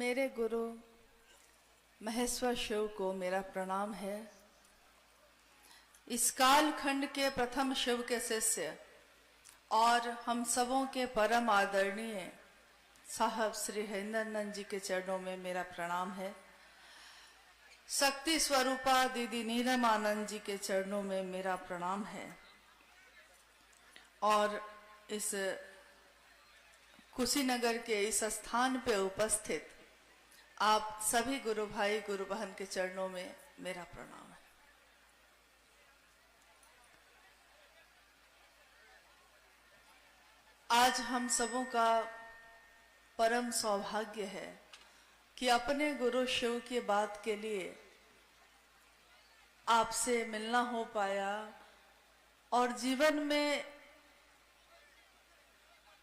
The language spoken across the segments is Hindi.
मेरे गुरु महेश्वर शिव को मेरा प्रणाम है। इस काल खंड के प्रथम शिव के शिष्य और हम सबों के परम आदरणीय साहब श्री हरिनंदन जी के चरणों में मेरा प्रणाम है। शक्ति स्वरूपा दीदी नीलम आनंद जी के चरणों में मेरा प्रणाम है। और इस कुशीनगर के इस स्थान पे उपस्थित आप सभी गुरु भाई गुरु बहन के चरणों में मेरा प्रणाम है। आज हम सबों का परम सौभाग्य है कि अपने गुरु शिव की बात के लिए आपसे मिलना हो पाया और जीवन में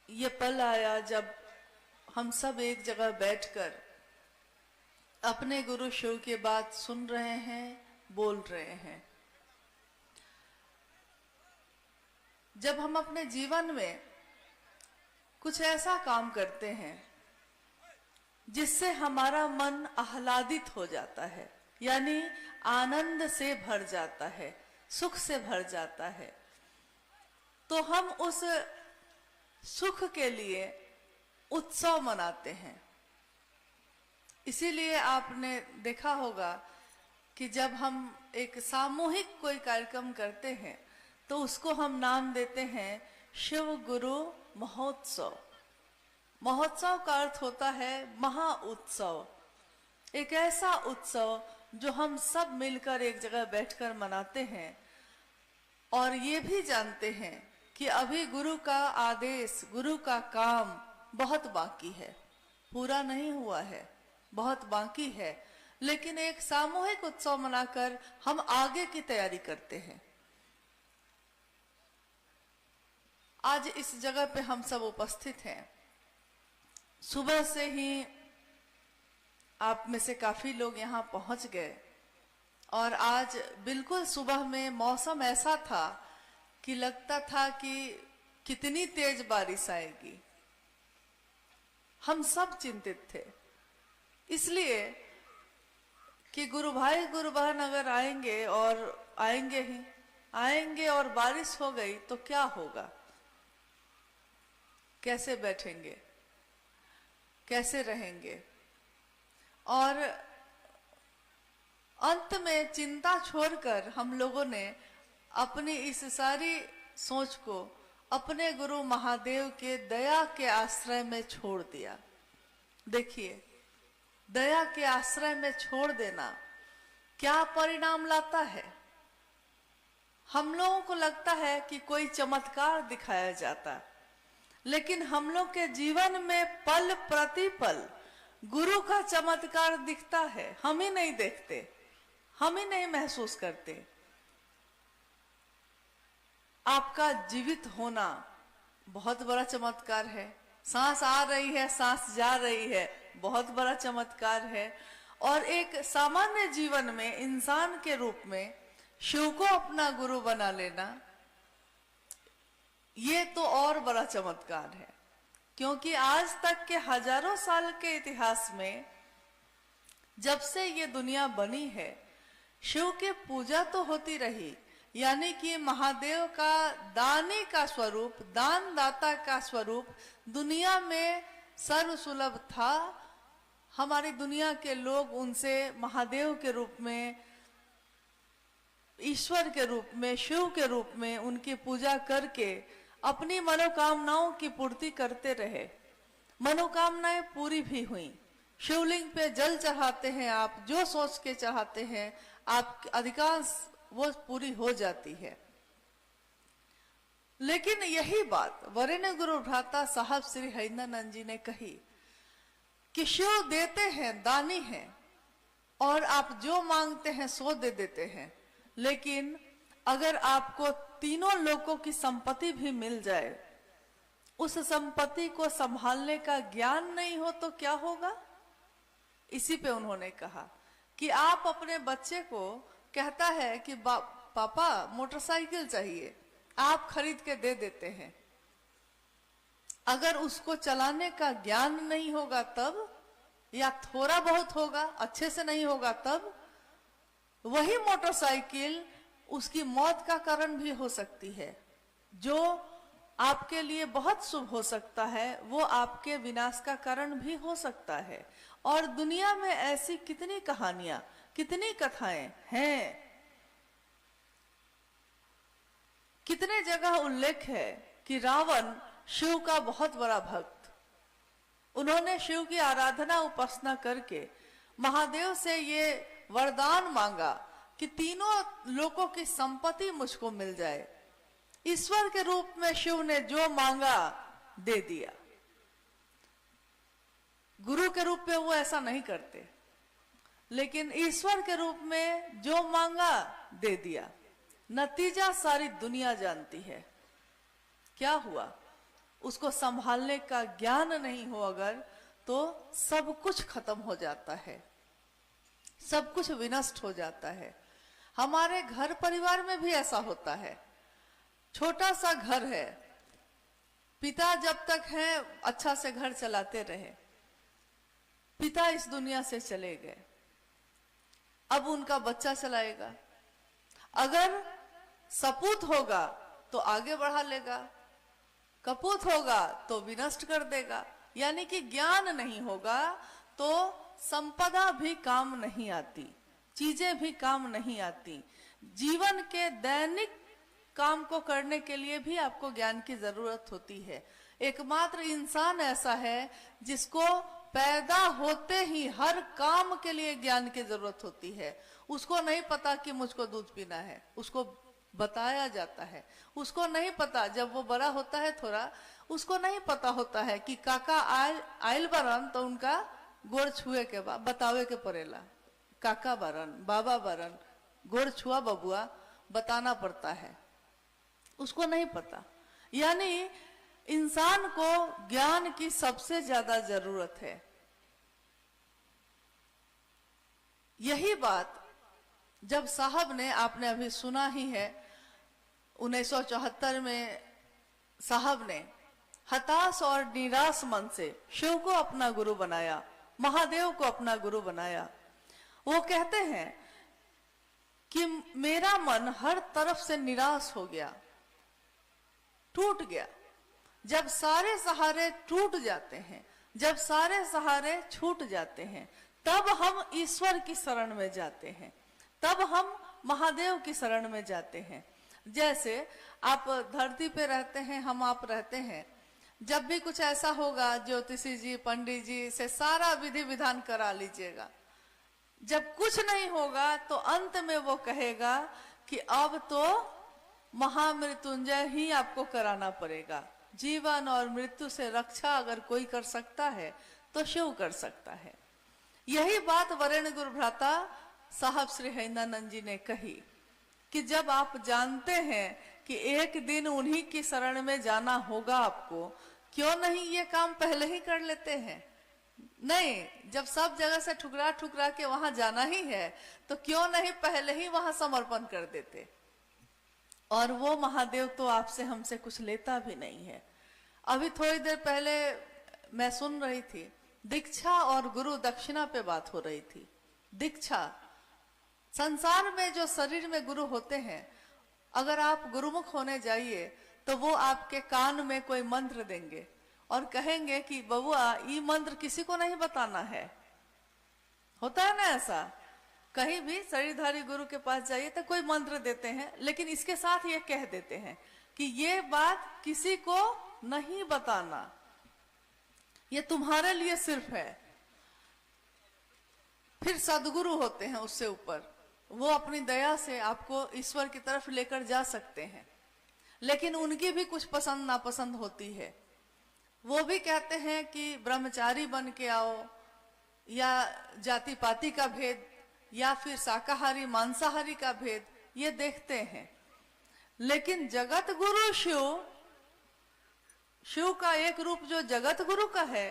ये पल आया जब हम सब एक जगह बैठकर अपने गुरु शिव की बात सुन रहे हैं, बोल रहे हैं। जब हम अपने जीवन में कुछ ऐसा काम करते हैं जिससे हमारा मन आह्लादित हो जाता है, यानी आनंद से भर जाता है, सुख से भर जाता है, तो हम उस सुख के लिए उत्सव मनाते हैं। इसीलिए आपने देखा होगा कि जब हम एक सामूहिक कोई कार्यक्रम करते हैं तो उसको हम नाम देते हैं शिव गुरु महोत्सव। महोत्सव का अर्थ होता है महा उत्सव, एक ऐसा उत्सव जो हम सब मिलकर एक जगह बैठकर मनाते हैं और ये भी जानते हैं कि अभी गुरु का आदेश, गुरु का काम बहुत बाकी है, पूरा नहीं हुआ है, बहुत बाकी है, लेकिन एक सामूहिक उत्सव मनाकर हम आगे की तैयारी करते हैं। आज इस जगह पे हम सब उपस्थित हैं। सुबह से ही आप में से काफी लोग यहाँ पहुंच गए और आज बिल्कुल सुबह में मौसम ऐसा था कि लगता था कि कितनी तेज बारिश आएगी। हम सब चिंतित थे, इसलिए कि गुरु भाई गुरु बहन अगर आएंगे और आएंगे और बारिश हो गई तो क्या होगा, कैसे बैठेंगे, कैसे रहेंगे। और अंत में चिंता छोड़कर हम लोगों ने अपनी इस सारी सोच को अपने गुरु महादेव के दया के आश्रय में छोड़ दिया। देखिए, दया के आश्रय में छोड़ देना क्या परिणाम लाता है। हम लोगों को लगता है कि कोई चमत्कार दिखाया जाता, लेकिन हम लोग के जीवन में पल प्रतिपल गुरु का चमत्कार दिखता है। हम ही नहीं देखते, हम ही नहीं महसूस करते। आपका जीवित होना बहुत बड़ा चमत्कार है। सांस आ रही है, सांस जा रही है, बहुत बड़ा चमत्कार है। और एक सामान्य जीवन में इंसान के रूप में शिव को अपना गुरु बना लेना, ये तो और बड़ा चमत्कार है। क्योंकि आज तक के हजारों साल के इतिहास में जब से ये दुनिया बनी है, शिव की पूजा तो होती रही, यानी कि महादेव का दानी का स्वरूप, दान दाता का स्वरूप दुनिया में सर्वसुलभ था। हमारी दुनिया के लोग उनसे महादेव के रूप में, ईश्वर के रूप में, शिव के रूप में उनकी पूजा करके अपनी मनोकामनाओं की पूर्ति करते रहे। मनोकामनाएं पूरी भी हुई। शिवलिंग पे जल चढ़ाते हैं आप, जो सोच के चढ़ाते हैं आप, अधिकांश वो पूरी हो जाती है। लेकिन यही बात वरेण्य गुरु भ्राता साहब श्री हरिनंदन जी ने कही कि शिव देते हैं, दानी हैं, और आप जो मांगते हैं सो दे देते हैं। लेकिन अगर आपको तीनों लोगों की संपत्ति भी मिल जाए, उस संपत्ति को संभालने का ज्ञान नहीं हो तो क्या होगा। इसी पे उन्होंने कहा कि आप अपने बच्चे को कहता है कि पापा मोटरसाइकिल चाहिए, आप खरीद के दे देते हैं। अगर उसको चलाने का ज्ञान नहीं होगा तब या थोड़ा बहुत होगा, अच्छे से नहीं होगा, तब वही मोटरसाइकिल उसकी मौत का कारण भी हो सकती है। जो आपके लिए बहुत शुभ हो सकता है वो आपके विनाश का कारण भी हो सकता है। और दुनिया में ऐसी कितनी कहानियां, कितनी कथाएं हैं, कितने जगह उल्लेख है कि रावण शिव का बहुत बड़ा भक्त, उन्होंने शिव की आराधना उपासना करके महादेव से ये वरदान मांगा कि तीनों लोकों की संपत्ति मुझको मिल जाए। ईश्वर के रूप में शिव ने जो मांगा दे दिया। गुरु के रूप में वो ऐसा नहीं करते, लेकिन ईश्वर के रूप में जो मांगा दे दिया। नतीजा सारी दुनिया जानती है। क्या हुआ? उसको संभालने का ज्ञान नहीं हो अगर, तो सब कुछ खत्म हो जाता है, सब कुछ विनष्ट हो जाता है। हमारे घर परिवार में भी ऐसा होता है। छोटा सा घर है, पिता जब तक है अच्छा से घर चलाते रहे, पिता इस दुनिया से चले गए, अब उनका बच्चा चलाएगा। अगर सपूत होगा तो आगे बढ़ा लेगा, कपूत होगा तो विनष्ट कर देगा। यानी कि ज्ञान नहीं होगा तो संपदा भी काम नहीं आती, चीजें भी काम नहीं आती। जीवन के दैनिक काम को करने के लिए भी आपको ज्ञान की जरूरत होती है। एकमात्र इंसान ऐसा है जिसको पैदा होते ही हर काम के लिए ज्ञान की जरूरत होती है। उसको नहीं पता कि मुझको दूध पीना है, उसको बताया जाता है। उसको नहीं पता, जब वो बड़ा होता है थोड़ा, उसको नहीं पता होता है कि काका आयल बरन तो उनका गोड़ छुए के बाद बतावे के पड़ेला, काका बरन, बाबा बरन, गोड़ छुआ बबुआ, बताना पड़ता है। उसको नहीं पता। यानी इंसान को ज्ञान की सबसे ज्यादा जरूरत है। यही बात जब साहब ने, आपने अभी सुना ही है, 1974 में साहब ने हताश और निराश मन से शिव को अपना गुरु बनाया, महादेव को अपना गुरु बनाया। वो कहते हैं कि मेरा मन हर तरफ से निराश हो गया, टूट गया। जब सारे सहारे टूट जाते हैं, जब सारे सहारे छूट जाते हैं, तब हम ईश्वर की शरण में जाते हैं, तब हम महादेव की शरण में जाते हैं। जैसे आप धरती पे रहते हैं, हम आप रहते हैं, जब भी कुछ ऐसा होगा ज्योतिषी जी, पंडित जी से सारा विधि विधान करा लीजिएगा। जब कुछ नहीं होगा तो अंत में वो कहेगा कि अब तो महामृत्युंजय ही आपको कराना पड़ेगा। जीवन और मृत्यु से रक्षा अगर कोई कर सकता है तो शिव कर सकता है। यही बात वरेण्य गुरु भ्राता साहब श्री हरिनानंद जी ने कही कि जब आप जानते हैं कि एक दिन उन्हीं की शरण में जाना होगा आपको, क्यों नहीं ये काम पहले ही कर लेते हैं? नहीं, जब सब जगह से ठुकरा ठुकरा के वहां जाना ही है तो क्यों नहीं पहले ही वहां समर्पण कर देते? और वो महादेव तो आपसे हमसे कुछ लेता भी नहीं है। अभी थोड़ी देर पहले मैं सुन रही थी, दीक्षा और गुरु दक्षिणा पे बात हो रही थी। दीक्षा, संसार में जो शरीर में गुरु होते हैं, अगर आप गुरुमुख होने जाइए तो वो आपके कान में कोई मंत्र देंगे और कहेंगे कि बबुआ ये मंत्र किसी को नहीं बताना है। होता है ना ऐसा? कहीं भी शरीरधारी गुरु के पास जाइए तो कोई मंत्र देते हैं, लेकिन इसके साथ ये कह देते हैं कि ये बात किसी को नहीं बताना, ये तुम्हारे लिए सिर्फ है। फिर सदगुरु होते हैं उससे ऊपर, वो अपनी दया से आपको ईश्वर की तरफ लेकर जा सकते हैं, लेकिन उनकी भी कुछ पसंद नापसंद होती है। वो भी कहते हैं कि ब्रह्मचारी बन के आओ, या जाति पाति का भेद, या फिर शाकाहारी मांसाहारी का भेद, ये देखते हैं। लेकिन जगत गुरु शिव, शिव का एक रूप जो जगत गुरु का है,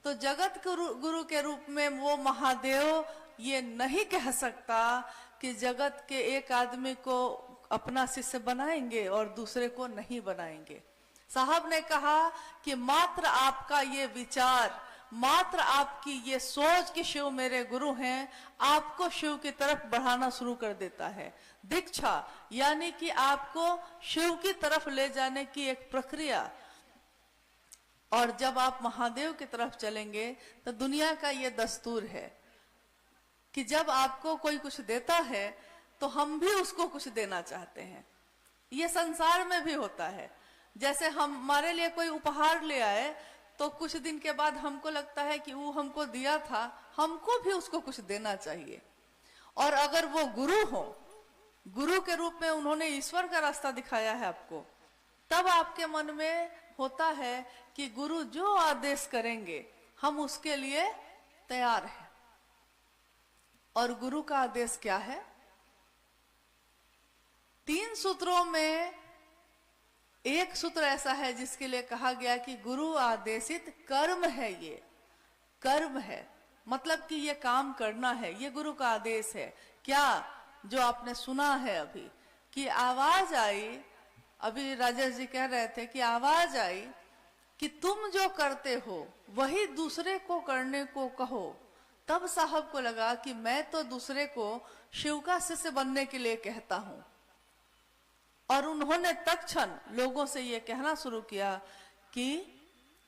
तो जगत गुरु के रूप में वो महादेव ये नहीं कह सकता कि जगत के एक आदमी को अपना शिष्य बनाएंगे और दूसरे को नहीं बनाएंगे। साहब ने कहा कि मात्र आपका ये विचार, मात्र आपकी ये सोच कि शिव मेरे गुरु हैं आपको शिव की तरफ बढ़ाना शुरू कर देता है। दीक्षा यानी कि आपको शिव की तरफ ले जाने की एक प्रक्रिया। और जब आप महादेव की तरफ चलेंगे तो दुनिया का ये दस्तूर है कि जब आपको कोई कुछ देता है तो हम भी उसको कुछ देना चाहते हैं। ये संसार में भी होता है। जैसे हमारे लिए कोई उपहार ले आए तो कुछ दिन के बाद हमको लगता है कि वो हमको दिया था, हमको भी उसको कुछ देना चाहिए। और अगर वो गुरु हो, गुरु के रूप में उन्होंने ईश्वर का रास्ता दिखाया है आपको, तब आपके मन में होता है कि गुरु जो आदेश करेंगे हम उसके लिए तैयार हैं। और गुरु का आदेश क्या है? 3 सूत्रों में एक सूत्र ऐसा है जिसके लिए कहा गया कि गुरु आदेशित कर्म है। ये कर्म है, मतलब कि ये काम करना है, ये गुरु का आदेश है। क्या? जो आपने सुना है अभी कि आवाज आई, अभी राजेश जी कह रहे थे कि आवाज आई कि तुम जो करते हो वही दूसरे को करने को कहो। तब साहब को लगा कि मैं तो दूसरे को शिव का शिष्य बनने के लिए कहता हूं। और उन्होंने तत्क्षण लोगों से ये कहना शुरू किया कि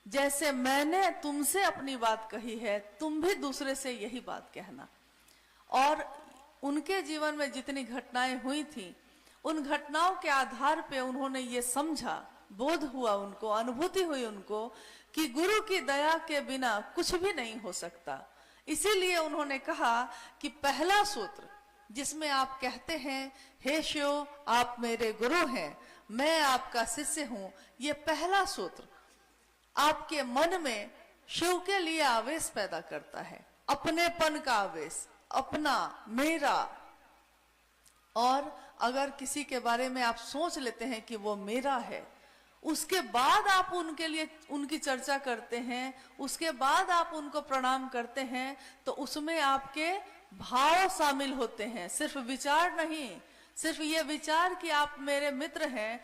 जैसे मैंने तुमसे अपनी बात कही है, तुम भी दूसरे से यही बात कहना। और उनके जीवन में जितनी घटनाएं हुई थी, उन घटनाओं के आधार पे उन्होंने ये समझा, बोध हुआ उनको, अनुभूति हुई उनको कि गुरु की दया के बिना कुछ भी नहीं हो सकता। इसीलिए उन्होंने कहा कि पहला सूत्र जिसमें आप कहते हैं हे शिव आप मेरे गुरु हैं, मैं आपका शिष्य हूं, ये पहला सूत्र आपके मन में शिव के लिए आवेश पैदा करता है, अपनेपन का आवेश, अपना, मेरा। और अगर किसी के बारे में आप सोच लेते हैं कि वो मेरा है, उसके बाद आप उनके लिए उनकी चर्चा करते हैं, उसके बाद आप उनको प्रणाम करते हैं, तो उसमें आपके भाव शामिल होते हैं, सिर्फ विचार नहीं। सिर्फ ये विचार कि आप मेरे मित्र हैं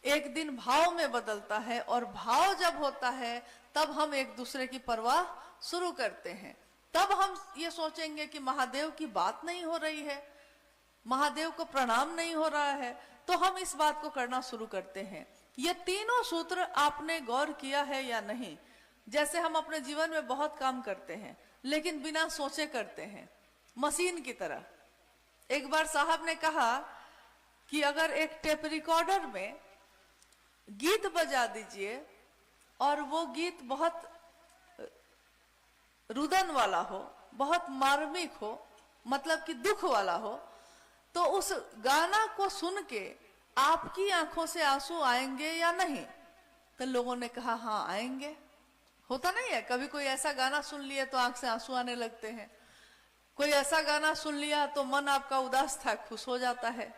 एक दिन भाव में बदलता है, और भाव जब होता है तब हम एक दूसरे की परवाह शुरू करते हैं। तब हम ये सोचेंगे कि महादेव की बात नहीं हो रही है, महादेव को प्रणाम नहीं हो रहा है, तो हम इस बात को करना शुरू करते हैं। ये तीनों सूत्र आपने गौर किया है या नहीं? जैसे हम अपने जीवन में बहुत काम करते हैं लेकिन बिना सोचे करते हैं, मशीन की तरह। एक बार साहब ने कहा कि अगर एक टेप रिकॉर्डर में गीत बजा दीजिए और वो गीत बहुत रुदन वाला हो, बहुत मार्मिक हो, मतलब कि दुख वाला हो, तो उस गाना को सुन के आपकी आंखों से आंसू आएंगे या नहीं? तो लोगों ने कहा हाँ आएंगे। होता नहीं है, कभी कोई ऐसा गाना सुन लिए तो आंख से आंसू आने लगते हैं, कोई ऐसा गाना सुन लिया तो मन आपका उदास था खुश हो जाता है,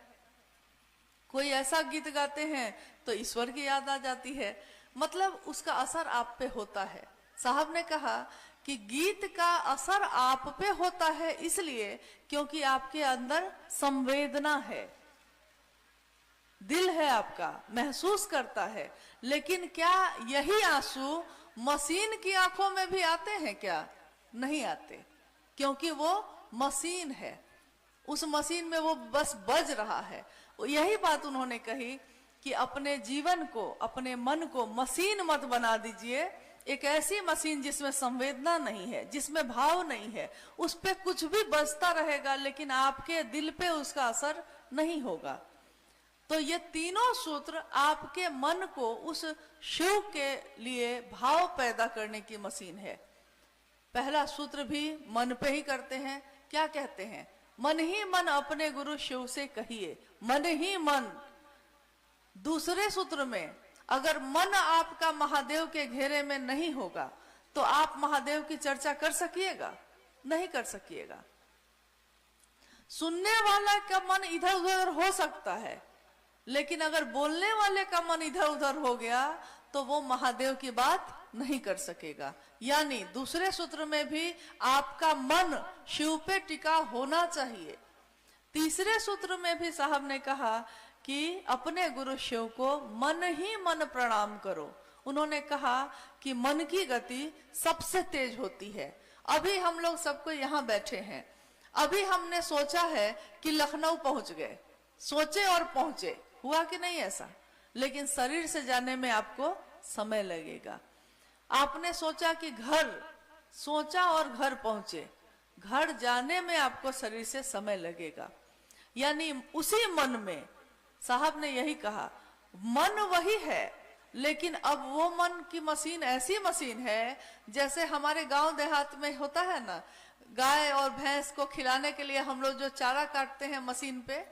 कोई ऐसा गीत गाते हैं तो ईश्वर की याद आ जाती है, मतलब उसका असर आप पे होता है। साहब ने कहा कि गीत का असर आप पे होता है इसलिए क्योंकि आपके अंदर संवेदना है, दिल है आपका, महसूस करता है। लेकिन क्या यही आंसू मशीन की आंखों में भी आते हैं क्या? नहीं आते, क्योंकि वो मशीन है, उस मशीन में वो बस बज रहा है। यही बात उन्होंने कही कि अपने जीवन को, अपने मन को मशीन मत बना दीजिए, एक ऐसी मशीन जिसमें संवेदना नहीं है, जिसमें भाव नहीं है। उस पे कुछ भी बजता रहेगा लेकिन आपके दिल पे उसका असर नहीं होगा। तो ये तीनों सूत्र आपके मन को उस शिव के लिए भाव पैदा करने की मशीन है। पहला सूत्र भी मन पे ही करते हैं। क्या कहते हैं? मन ही मन अपने गुरु शिव से कहिए, मन ही मन। दूसरे सूत्र में अगर मन आपका महादेव के घेरे में नहीं होगा तो आप महादेव की चर्चा कर सकिएगा? नहीं कर सकिएगा। सुनने वाला का मन इधर उधर हो सकता है, लेकिन अगर बोलने वाले का मन इधर उधर हो गया तो वो महादेव की बात नहीं कर सकेगा। यानी दूसरे सूत्र में भी आपका मन शिव पे टिका होना चाहिए। तीसरे सूत्र में भी साहब ने कहा कि अपने गुरु शिव को मन ही मन प्रणाम करो, उन्होंने कहा कि मन की गति सबसे तेज होती है। अभी हम लोग सबको यहाँ बैठे हैं, अभी हमने सोचा है कि लखनऊ पहुंच गए, सोचे और पहुंचे, हुआ कि नहीं ऐसा? लेकिन शरीर से जाने में आपको समय लगेगा। आपने सोचा कि घर, सोचा और घर पहुंचे, घर जाने में आपको शरीर से समय लगेगा। यानी उसी मन में साहब ने यही कहा, मन वही है, लेकिन अब वो मन की मशीन ऐसी मशीन है जैसे हमारे गांव देहात में होता है ना, गाय और भैंस को खिलाने के लिए हम लोग जो चारा काटते हैं मशीन पे,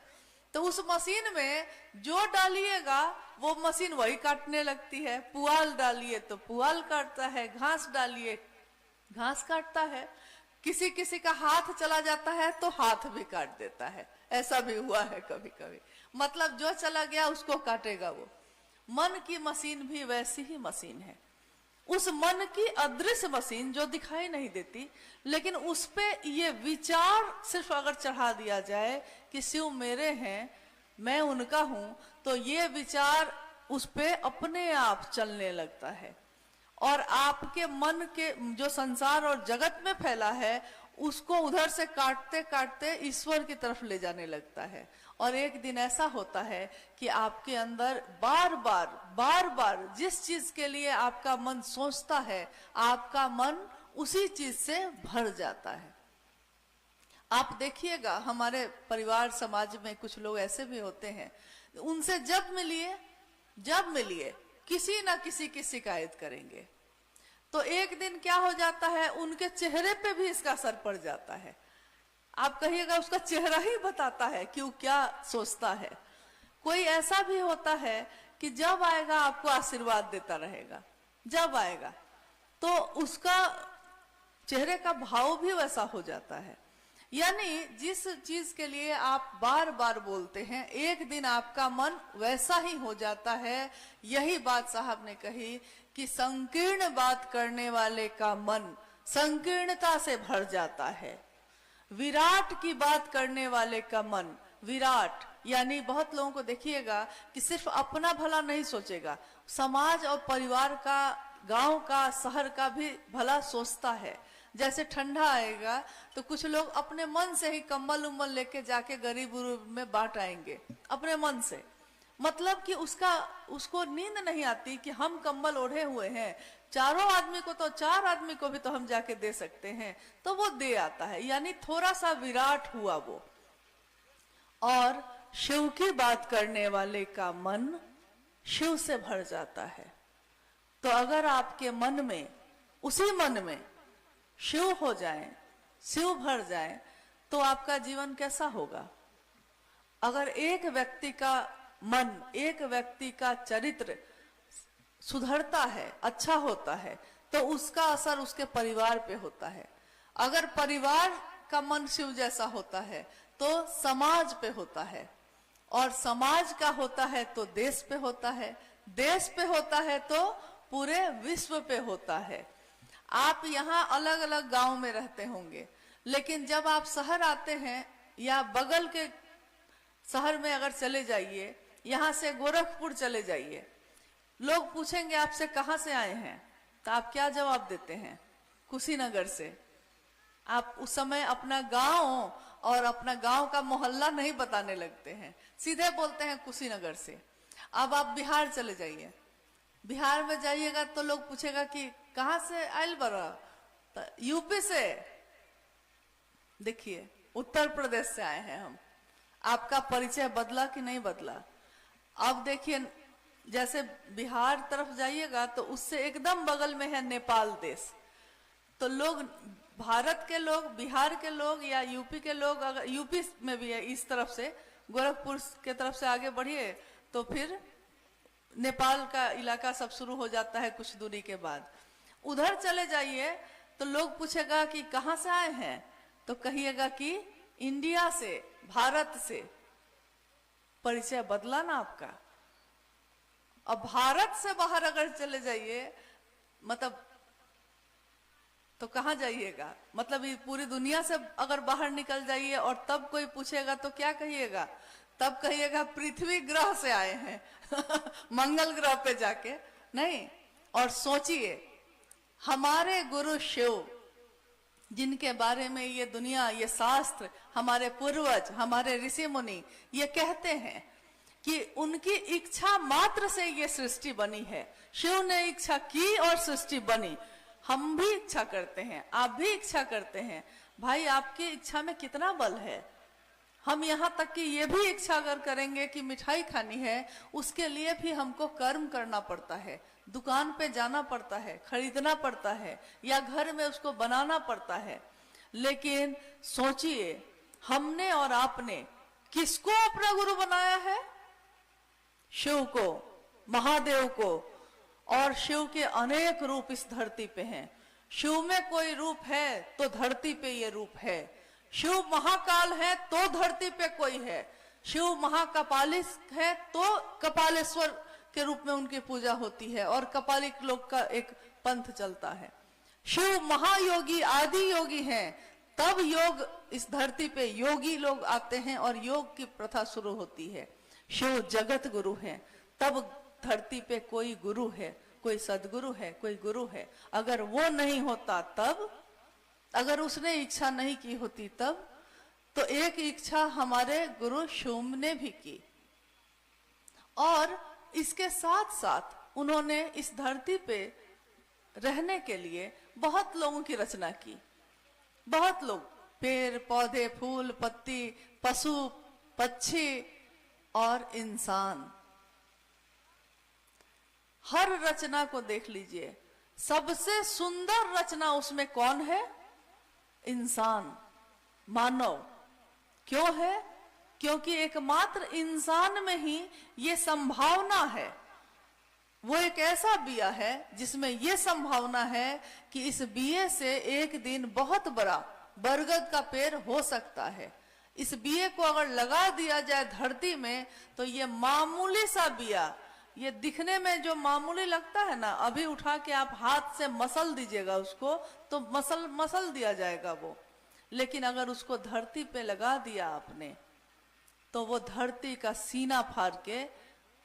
तो उस मशीन में जो डालिएगा वो मशीन वही काटने लगती है। पुआल डालिए तो पुआल काटता है, घास डालिए घास काटता है, किसी किसी का हाथ चला जाता है तो हाथ भी काट देता है। ऐसा भी हुआ है कभी कभी। मतलब जो चला गया उसको काटेगा वो। मन की मशीन भी वैसी ही मशीन है। उस मन की अदृश्य मशीन जो दिखाई नहीं देती, लेकिन उस पे ये विचार सिर्फ अगर चढ़ा दिया जाए कि शिव मेरे हैं, मैं उनका हूं, तो ये विचार उस पे अपने आप चलने लगता है और आपके मन के जो संसार और जगत में फैला है उसको उधर से काटते काटते ईश्वर की तरफ ले जाने लगता है। और एक दिन ऐसा होता है कि आपके अंदर बार बार जिस चीज के लिए आपका मन सोचता है, आपका मन उसी चीज से भर जाता है। आप देखिएगा हमारे परिवार समाज में कुछ लोग ऐसे भी होते हैं, उनसे जब मिलिए किसी ना किसी की शिकायत करेंगे, तो एक दिन क्या हो जाता है, उनके चेहरे पे भी इसका असर पड़ जाता है। आप कहिएगा उसका चेहरा ही बताता है कि वो क्या सोचता है। कोई ऐसा भी होता है कि जब आएगा आपको आशीर्वाद देता रहेगा, जब आएगा तो उसका चेहरे का भाव भी वैसा हो जाता है। यानी जिस चीज के लिए आप बार बार बोलते हैं, एक दिन आपका मन वैसा ही हो जाता है। यही बात साहब ने कही कि संकीर्ण बात करने वाले का मन संकीर्णता से भर जाता है, विराट की बात करने वाले का मन विराट, यानी बहुत लोगों को देखिएगा कि सिर्फ अपना भला नहीं सोचेगा, समाज और परिवार का, गांव का, शहर का भी भला सोचता है। जैसे ठंडा आएगा तो कुछ लोग अपने मन से ही कंबल उम्बल लेके जाके गरीब उरीब में बांट आएंगे अपने मन से। मतलब कि उसको नींद नहीं आती कि हम कंबल ओढ़े हुए हैं, चारों आदमी को तो, 4 आदमी को भी तो हम जाके दे सकते हैं, तो वो दे आता है। यानी थोड़ा सा विराट हुआ वो। और शिव की बात करने वाले का मन शिव से भर जाता है। तो अगर आपके मन में, उसी मन में शिव हो जाए, शिव भर जाए, तो आपका जीवन कैसा होगा? अगर एक व्यक्ति का मन, एक व्यक्ति का चरित्र सुधरता है, अच्छा होता है, तो उसका असर उसके परिवार पे होता है। अगर परिवार का मन शिव जैसा होता है तो समाज पे होता है, और समाज का होता है तो देश पे होता है, देश पे होता है तो पूरे विश्व पे होता है। आप यहाँ अलग अलग गांव में रहते होंगे, लेकिन जब आप शहर आते हैं या बगल के शहर में अगर चले जाइए, यहाँ से गोरखपुर चले जाइए, लोग पूछेंगे आपसे कहाँ से आए हैं, तो आप क्या जवाब देते हैं? कुशीनगर से। आप उस समय अपना गांव और अपना गांव का मोहल्ला नहीं बताने लगते हैं, सीधे बोलते हैं कुशीनगर से। अब आप बिहार चले जाइए, बिहार में जाइएगा तो लोग पूछेगा कि कहाँ से आयल बरा, तो यूपी से। देखिए उत्तर प्रदेश से आए हैं हम। आपका परिचय बदला कि नहीं बदला? अब देखिए जैसे बिहार तरफ जाइएगा तो उससे एकदम बगल में है नेपाल देश। तो लोग, भारत के लोग, बिहार के लोग या यूपी के लोग, अगर यूपी में भी है इस तरफ से, गोरखपुर के तरफ से आगे बढ़िए तो फिर नेपाल का इलाका सब शुरू हो जाता है कुछ दूरी के बाद। उधर चले जाइए तो लोग पूछेगा कि कहाँ से आए हैं, तो कहिएगा कि इंडिया से, भारत से। परिचय बदला ना आपका। अब भारत से बाहर अगर चले जाइए, मतलब तो कहाँ जाइएगा? मतलब ये पूरी दुनिया से अगर बाहर निकल जाइए और तब कोई पूछेगा तो क्या कहिएगा? तब कहिएगा पृथ्वी ग्रह से आए हैं मंगल ग्रह पे जाके। नहीं, और सोचिए, हमारे गुरु शिव, जिनके बारे में ये दुनिया, ये शास्त्र, हमारे पूर्वज, हमारे ऋषि मुनि ये कहते हैं कि उनकी इच्छा मात्र से ये सृष्टि बनी है। शिव ने इच्छा की और सृष्टि बनी। हम भी इच्छा करते हैं, आप भी इच्छा करते हैं। भाई, आपकी इच्छा में कितना बल है। हम यहाँ तक कि ये भी इच्छा अगर करेंगे कि मिठाई खानी है, उसके लिए भी हमको कर्म करना पड़ता है, दुकान पे जाना पड़ता है, खरीदना पड़ता है, या घर में उसको बनाना पड़ता है। लेकिन सोचिए, हमने और आपने किसको अपना गुरु बनाया है? शिव को, महादेव को। और शिव के अनेक रूप इस धरती पे हैं। शिव में कोई रूप है तो धरती पे ये रूप है। शिव महाकाल है तो धरती पे कोई है। शिव महाकपालिक है तो कपालेश्वर के रूप में उनकी पूजा होती है और कपालिक लोग का एक पंथ चलता है। शिव महायोगी, आदि योगी हैं, तब योग इस धरती पे योगी लोग आते हैं और योग की प्रथा शुरू होती है। शिव जगत गुरु हैं, तब धरती पे कोई गुरु है, कोई सदगुरु है, कोई गुरु है। अगर वो नहीं होता तब, अगर उसने इच्छा नहीं की होती तब, तो एक इच्छा हमारे गुरु शिव ने भी की। और इसके साथ साथ उन्होंने इस धरती पे रहने के लिए बहुत लोगों की रचना की। बहुत लोग, पेड़ पौधे, फूल पत्ती, पशु पक्षी और इंसान, हर रचना को देख लीजिए। सबसे सुंदर रचना उसमें कौन है? इंसान, मानव। क्यों है? क्योंकि एकमात्र इंसान में ही ये संभावना है। वो एक ऐसा बिया है जिसमें ये संभावना है कि इस बिये से एक दिन बहुत बड़ा बरगद का पेड़ हो सकता है। इस बिये को अगर लगा दिया जाए धरती में तो ये मामूली सा बिया, ये दिखने में जो मामूली लगता है ना, अभी उठा के आप हाथ से मसल दीजिएगा उसको तो मसल दिया जाएगा वो। लेकिन अगर उसको धरती पे लगा दिया आपने तो वो धरती का सीना फाड़ के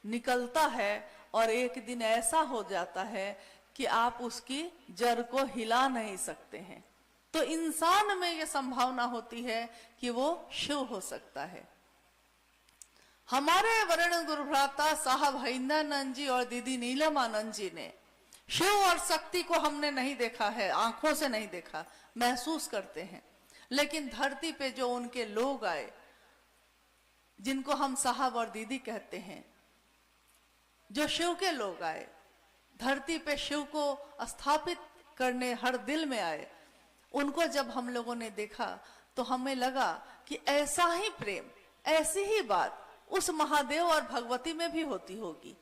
निकलता है और एक दिन ऐसा हो जाता है कि आप उसकी जड़ को हिला नहीं सकते हैं। तो इंसान में ये संभावना होती है कि वो शिव हो सकता है। हमारे वर्ण गुरुभ्राता साहब हरिंदरानंद जी और दीदी नीलमानंद जी ने शिव और शक्ति को हमने नहीं देखा है, आंखों से नहीं देखा, महसूस करते हैं। लेकिन धरती पे जो उनके लोग आए, जिनको हम साहब और दीदी कहते हैं, जो शिव के लोग आए, धरती पे शिव को स्थापित करने हर दिल में आए, उनको जब हम लोगों ने देखा तो हमें लगा कि ऐसा ही प्रेम, ऐसी ही बात उस महादेव और भगवती में भी होती होगी।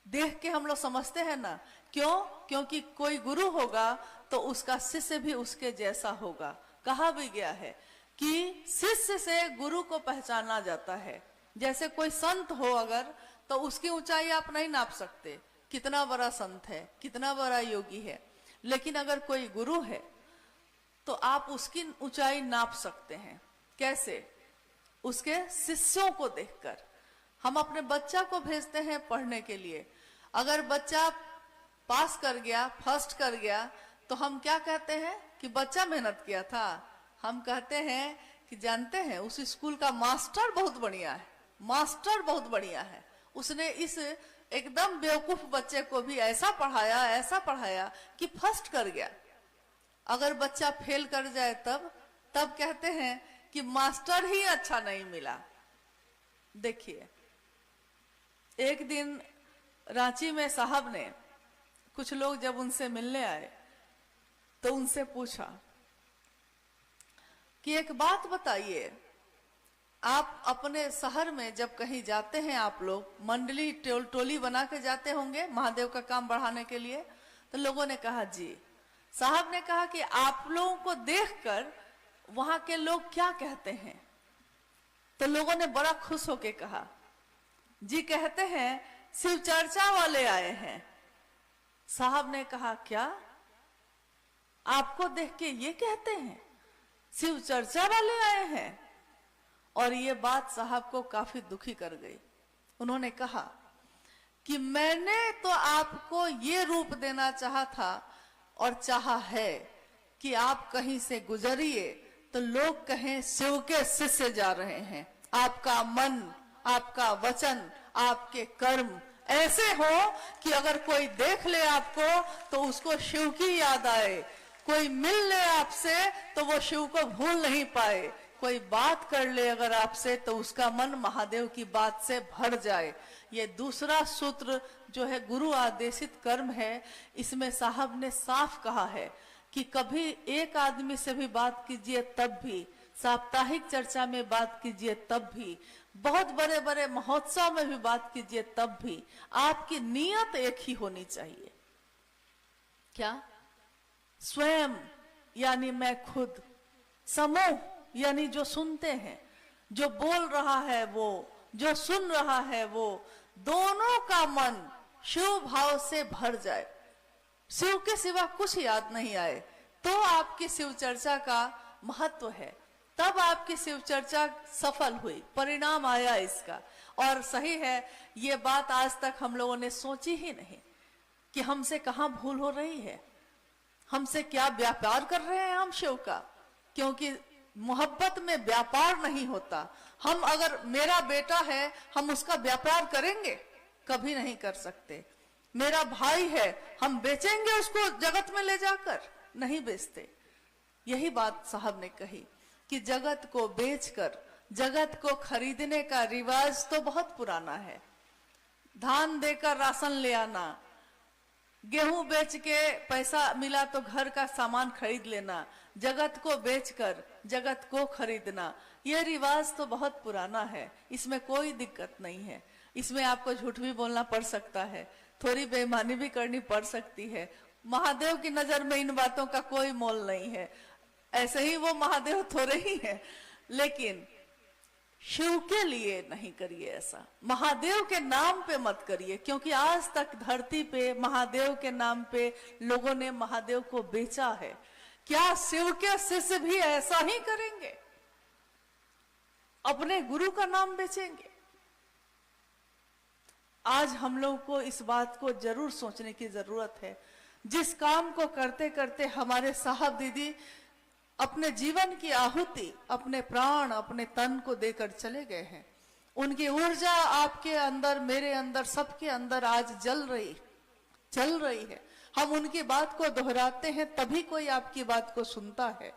देख के हम लोग समझते हैं ना, क्यों? क्योंकि कोई गुरु होगा तो उसका शिष्य भी उसके जैसा होगा। कहा भी गया है कि शिष्य से गुरु को पहचाना जाता है। जैसे कोई संत हो अगर, तो उसकी ऊंचाई आप नहीं नाप सकते, कितना बड़ा संत है, कितना बड़ा योगी है। लेकिन अगर कोई गुरु है तो आप उसकी ऊंचाई नाप सकते हैं। कैसे? उसके शिष्यों को देखकर। हम अपने बच्चा को भेजते हैं पढ़ने के लिए, अगर बच्चा पास कर गया, फर्स्ट कर गया, तो हम क्या कहते हैं कि बच्चा मेहनत किया था। हम कहते हैं कि जानते हैं उस स्कूल का मास्टर बहुत बढ़िया है, मास्टर बहुत बढ़िया है, उसने इस एकदम बेवकूफ बच्चे को भी ऐसा पढ़ाया कि फर्स्ट कर गया। अगर बच्चा फेल कर जाए तब कहते हैं कि मास्टर ही अच्छा नहीं मिला। देखिए, एक दिन रांची में साहब ने, कुछ लोग जब उनसे मिलने आए तो उनसे पूछा कि एक बात बताइए, आप अपने शहर में जब कहीं जाते हैं, आप लोग मंडली टोली बना के जाते होंगे महादेव का काम बढ़ाने के लिए। तो लोगों ने कहा जी। साहब ने कहा कि आप लोगों को देखकर वहां के लोग क्या कहते हैं? तो लोगों ने बड़ा खुश होके कहा, जी कहते हैं शिव चर्चा वाले आए हैं। साहब ने कहा, क्या आपको देख के ये कहते हैं शिव चर्चा वाले आए हैं? और ये बात साहब को काफी दुखी कर गई। उन्होंने कहा कि मैंने तो आपको ये रूप देना चाहा था और चाहा है कि आप कहीं से गुजरिए तो लोग कहें शिव के शिष्य जा रहे हैं। आपका मन, आपका वचन, आपके कर्म ऐसे हो कि अगर कोई देख ले आपको तो उसको शिव की याद आए, कोई मिल ले आपसे तो वो शिव को भूल नहीं पाए, कोई बात कर ले अगर आपसे तो उसका मन महादेव की बात से भर जाए। ये दूसरा सूत्र जो है गुरु आदेशित कर्म है, इसमें साहब ने साफ कहा है कि कभी एक आदमी से भी बात कीजिए तब भी, साप्ताहिक चर्चा में बात कीजिए तब भी, बहुत बड़े बड़े महोत्सव में भी बात कीजिए तब भी, आपकी नीयत एक ही होनी चाहिए। क्या? स्वयं यानी मैं खुद, समूह यानी जो सुनते हैं, जो बोल रहा है वो, जो सुन रहा है वो, दोनों का मन शिव भाव से भर जाए, शिव के सिवा कुछ याद नहीं आए, तो आपकी शिव चर्चा का महत्व है, तब आपकी शिव चर्चा सफल हुई, परिणाम आया इसका। और सही है, ये बात आज तक हम लोगों ने सोची ही नहीं कि हमसे कहां भूल हो रही है, हमसे क्या व्यापार कर रहे हैं हम शिव का। क्योंकि मोहब्बत में व्यापार नहीं होता। हम अगर मेरा बेटा है, हम उसका व्यापार करेंगे? कभी नहीं कर सकते। मेरा भाई है, हम बेचेंगे उसको जगत में ले जाकर? नहीं बेचते। यही बात साहब ने कही कि जगत को बेचकर जगत को खरीदने का रिवाज तो बहुत पुराना है। धान देकर राशन ले आना, गेहूं बेच के पैसा मिला तो घर का सामान खरीद लेना, जगत को बेचकर जगत को खरीदना, यह रिवाज तो बहुत पुराना है। इसमें कोई दिक्कत नहीं है। इसमें आपको झूठ भी बोलना पड़ सकता है, थोड़ी बेईमानी भी करनी पड़ सकती है। महादेव की नजर में इन बातों का कोई मोल नहीं है। ऐसे ही वो महादेव थोड़े ही है, लेकिन शिव के लिए नहीं करिए ऐसा, महादेव के नाम पे मत करिए। क्योंकि आज तक धरती पे महादेव के नाम पे लोगों ने महादेव को बेचा है। क्या शिव के शिष्य भी ऐसा ही करेंगे? अपने गुरु का नाम बेचेंगे? आज हम लोग को इस बात को जरूर सोचने की जरूरत है। जिस काम को करते करते हमारे साहब दीदी अपने जीवन की आहुति, अपने प्राण, अपने तन को देकर चले गए हैं, उनकी ऊर्जा आपके अंदर, मेरे अंदर, सबके अंदर आज चल रही है। हम उनकी बात को दोहराते हैं तभी कोई आपकी बात को सुनता है।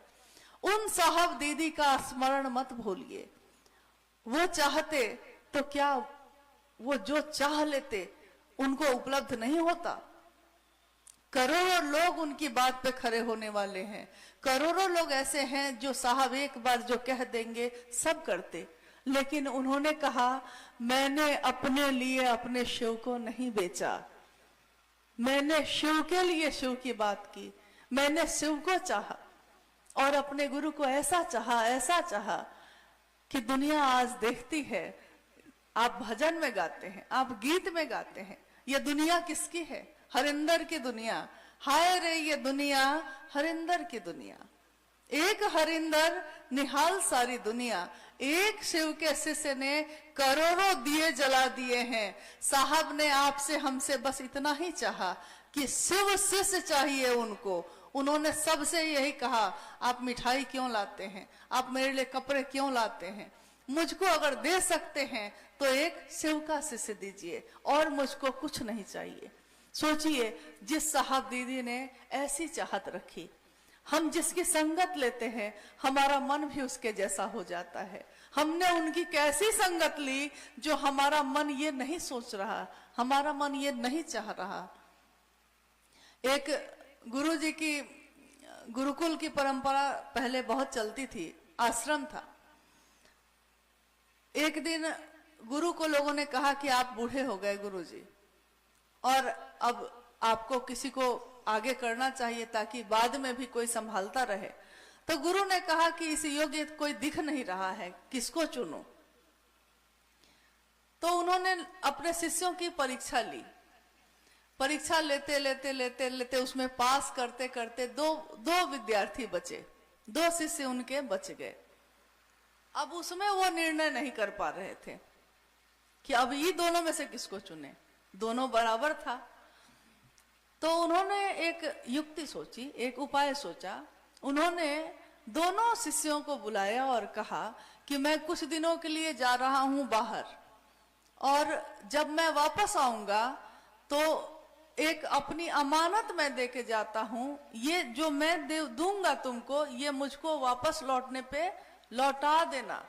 उन साहब दीदी का स्मरण मत भूलिए। वो चाहते तो क्या वो जो चाह लेते उनको उपलब्ध नहीं होता? करोड़ों लोग उनकी बात पे खड़े होने वाले हैं। करोड़ों लोग ऐसे हैं जो साहब एक बार जो कह देंगे सब करते। लेकिन उन्होंने कहा, मैंने अपने लिए अपने शिव को नहीं बेचा, मैंने शिव के लिए शिव की बात की, मैंने शिव को चाहा और अपने गुरु को ऐसा चाहा कि दुनिया आज देखती है। आप भजन में गाते हैं, आप गीत में गाते हैं, ये दुनिया किसकी है? हरिंदर की दुनिया। हाय रे ये दुनिया, हरिंदर की दुनिया। एक हरिंदर निहाल सारी दुनिया। एक शिव के शिष्य ने करोड़ों दिए जला दिए हैं। साहब ने आपसे, हमसे बस इतना ही चाहा कि शिव शिष्य चाहिए उनको। उन्होंने सबसे यही कहा, आप मिठाई क्यों लाते हैं, आप मेरे लिए कपड़े क्यों लाते हैं, मुझको अगर दे सकते हैं तो एक शिव का शिष्य दीजिए और मुझको कुछ नहीं चाहिए। सोचिए, जिस साहब दीदी ने ऐसी चाहत रखी, हम जिसकी संगत लेते हैं हमारा मन भी उसके जैसा हो जाता है। हमने उनकी कैसी संगत ली जो हमारा मन ये नहीं सोच रहा, हमारा मन ये नहीं चाह रहा। एक गुरुजी की गुरुकुल की परंपरा पहले बहुत चलती थी, आश्रम था। एक दिन गुरु को लोगों ने कहा कि आप बूढ़े हो गए गुरुजी, और अब आपको किसी को आगे करना चाहिए ताकि बाद में भी कोई संभालता रहे। तो गुरु ने कहा कि इस योग्य कोई दिख नहीं रहा है, किसको चुनूं? तो उन्होंने अपने शिष्यों की परीक्षा ली। परीक्षा लेते लेते लेते लेते उसमें पास करते करते दो विद्यार्थी बचे, 2 शिष्य उनके बच गए। अब उसमें वो निर्णय नहीं कर पा रहे थे कि अब ये दोनों में से किसको चुने। दोनों बराबर था। तो उन्होंने एक युक्ति सोची, एक उपाय सोचा। उन्होंने दोनों शिष्यों को बुलाया और कहा कि मैं कुछ दिनों के लिए जा रहा हूं बाहर, और जब मैं वापस आऊंगा तो एक अपनी अमानत मैं दे के जाता हूं, ये जो मैं दूंगा तुमको, ये मुझको वापस लौटने पे लौटा देना।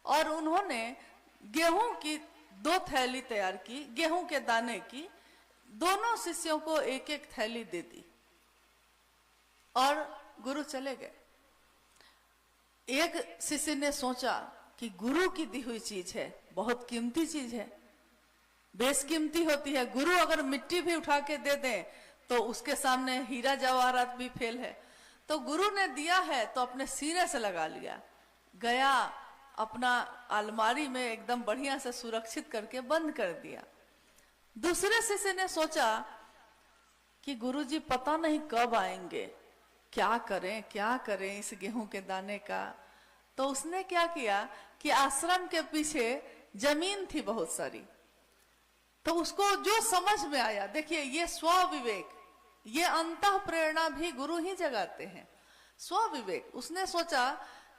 और उन्होंने गेहूं की 2 थैली तैयार की, गेहूं के दाने की। दोनों शिष्यों को एक एक थैली दे दी और गुरु चले गए। एक शिष्य ने सोचा कि गुरु की दी हुई चीज है, बहुत कीमती चीज है, बेशकीमती होती है। गुरु अगर मिट्टी भी उठा के दे दें तो उसके सामने हीरा जवाहरात भी फेल है। तो गुरु ने दिया है तो अपने सीने से लगा लिया, गया अपना अलमारी में एकदम बढ़िया से सुरक्षित करके बंद कर दिया। दूसरे शिष्य ने सोचा कि गुरुजी पता नहीं कब आएंगे, क्या करें इस गेहूं के दाने का। तो उसने क्या किया कि आश्रम के पीछे जमीन थी बहुत सारी, तो उसको जो समझ में आया, देखिए ये स्वविवेक, ये अंतः प्रेरणा भी गुरु ही जगाते हैं। स्वविवेक, उसने सोचा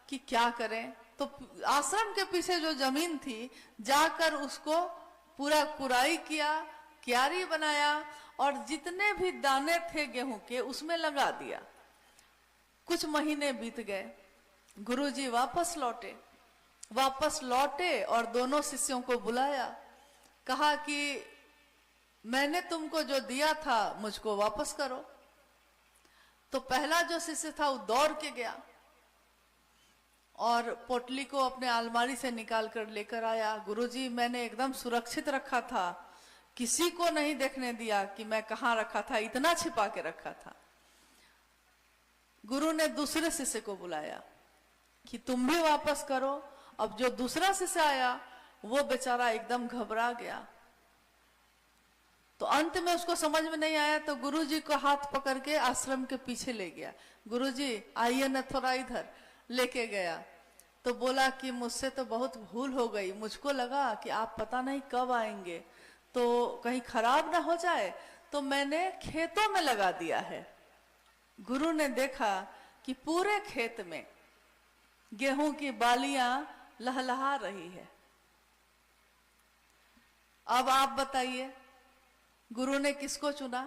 कि क्या करें, तो आश्रम के पीछे जो जमीन थी जाकर उसको पूरा कुराई किया, क्यारी बनाया और जितने भी दाने थे गेहूं के उसमें लगा दिया। कुछ महीने बीत गए, गुरुजी वापस लौटे और दोनों शिष्यों को बुलाया, कहा कि मैंने तुमको जो दिया था मुझको वापस करो। तो पहला जो शिष्य था वो दौड़ के गया और पोटली को अपने अलमारी से निकाल कर लेकर आया। गुरुजी मैंने एकदम सुरक्षित रखा था, किसी को नहीं देखने दिया कि मैं कहाँ रखा था, इतना छिपा के रखा था। गुरु ने दूसरे शिष्य को बुलाया कि तुम भी वापस करो। अब जो दूसरा शिष्य आया वो बेचारा एकदम घबरा गया। तो अंत में उसको समझ में नहीं आया तो गुरुजी को हाथ पकड़ के आश्रम के पीछे ले गया। गुरुजी आइए न थोड़ा इधर, लेके गया। तो बोला कि मुझसे तो बहुत भूल हो गई, मुझको लगा कि आप पता नहीं कब आएंगे तो कहीं खराब ना हो जाए, तो मैंने खेतों में लगा दिया है। गुरु ने देखा कि पूरे खेत में गेहूं की बालियां लहलहा रही है। अब आप बताइए गुरु ने किसको चुना?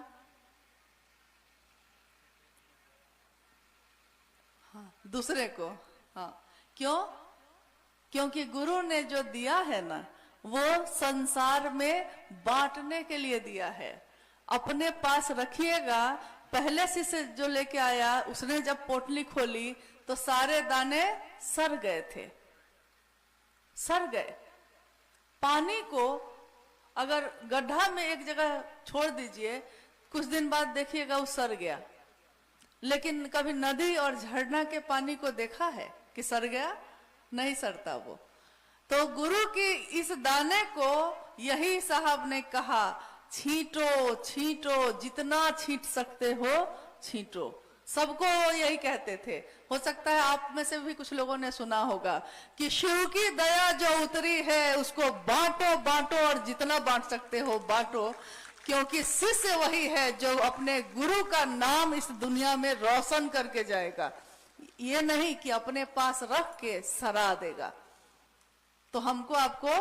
हाँ, दूसरे को। हाँ, क्यों? क्योंकि गुरु ने जो दिया है ना वो संसार में बांटने के लिए दिया है। अपने पास रखिएगा। पहले शिष्य जो लेके आया उसने जब पोटली खोली तो सारे दाने सड़ गए थे, सड़ गए। पानी को अगर गड्ढा में एक जगह छोड़ दीजिए, कुछ दिन बाद देखिएगा वो सड़ गया। लेकिन कभी नदी और झरना के पानी को देखा है कि सड़ गया? नहीं सड़ता वो। तो गुरु की इस दाने को यही साहब ने कहा, छींटो छींटो, जितना छींट सकते हो छींटो। सबको यही कहते थे। हो सकता है आप में से भी कुछ लोगों ने सुना होगा कि शिव की दया जो उतरी है उसको बांटो बांटो और जितना बांट सकते हो बांटो, क्योंकि शिष्य वही है जो अपने गुरु का नाम इस दुनिया में रोशन करके जाएगा। ये नहीं कि अपने पास रख के सरा देगा। तो हमको आपको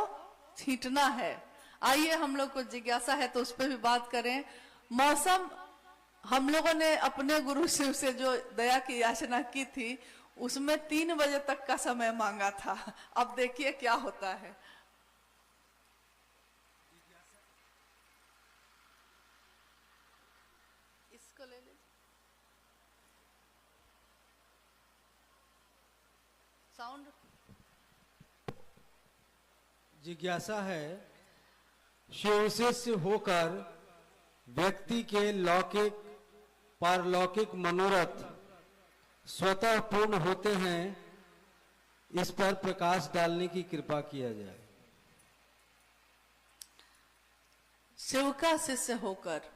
छींटना है। आइए, हम लोग को जिज्ञासा है तो उस पर भी बात करें। मौसम, हम लोगों ने अपने गुरु शिव से जो दया की याचना की थी उसमें 3 बजे तक का समय मांगा था। अब देखिए क्या होता है। इसको ले लीजिए, साउंड। जिज्ञासा है, शिव शिष्य होकर व्यक्ति के लौकिक पारलौकिक मनोरथ स्वतः पूर्ण होते हैं, इस पर प्रकाश डालने की कृपा किया जाए। शिव का शिष्य होकर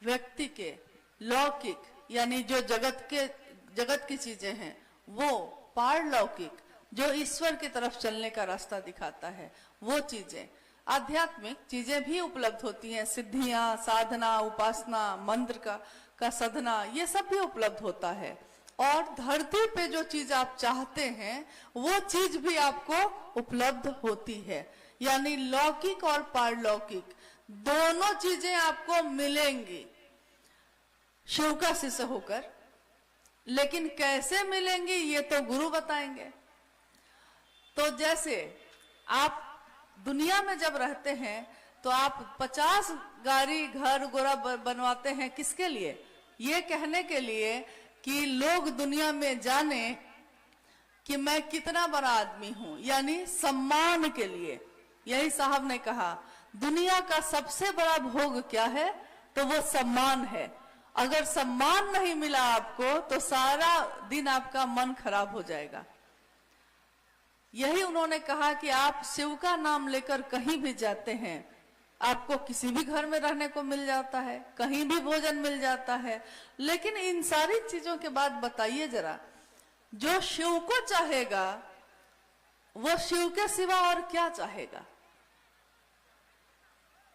व्यक्ति के लौकिक यानी जो जगत की चीजें हैं, वो पारलौकिक जो ईश्वर की तरफ चलने का रास्ता दिखाता है, वो चीजें आध्यात्मिक चीजें भी उपलब्ध होती हैं, सिद्धियां, साधना, उपासना, मंत्र का साधना, ये सब भी उपलब्ध होता है। और धरती पे जो चीज आप चाहते हैं वो चीज भी आपको उपलब्ध होती है, यानी लौकिक और पारलौकिक दोनों चीजें आपको मिलेंगी शिव का शिष्य होकर। लेकिन कैसे मिलेंगी ये तो गुरु बताएंगे। तो जैसे आप दुनिया में जब रहते हैं तो आप 50 गाड़ी घर गोरा बनवाते हैं, किसके लिए? ये कहने के लिए कि लोग दुनिया में जाने कि मैं कितना बड़ा आदमी हूं, यानी सम्मान के लिए। यही साहब ने कहा दुनिया का सबसे बड़ा भोग क्या है, तो वो सम्मान है। अगर सम्मान नहीं मिला आपको तो सारा दिन आपका मन खराब हो जाएगा। यही उन्होंने कहा कि आप शिव का नाम लेकर कहीं भी जाते हैं, आपको किसी भी घर में रहने को मिल जाता है, कहीं भी भोजन मिल जाता है। लेकिन इन सारी चीजों के बाद बताइए जरा, जो शिव को चाहेगा वो शिव के सिवा और क्या चाहेगा?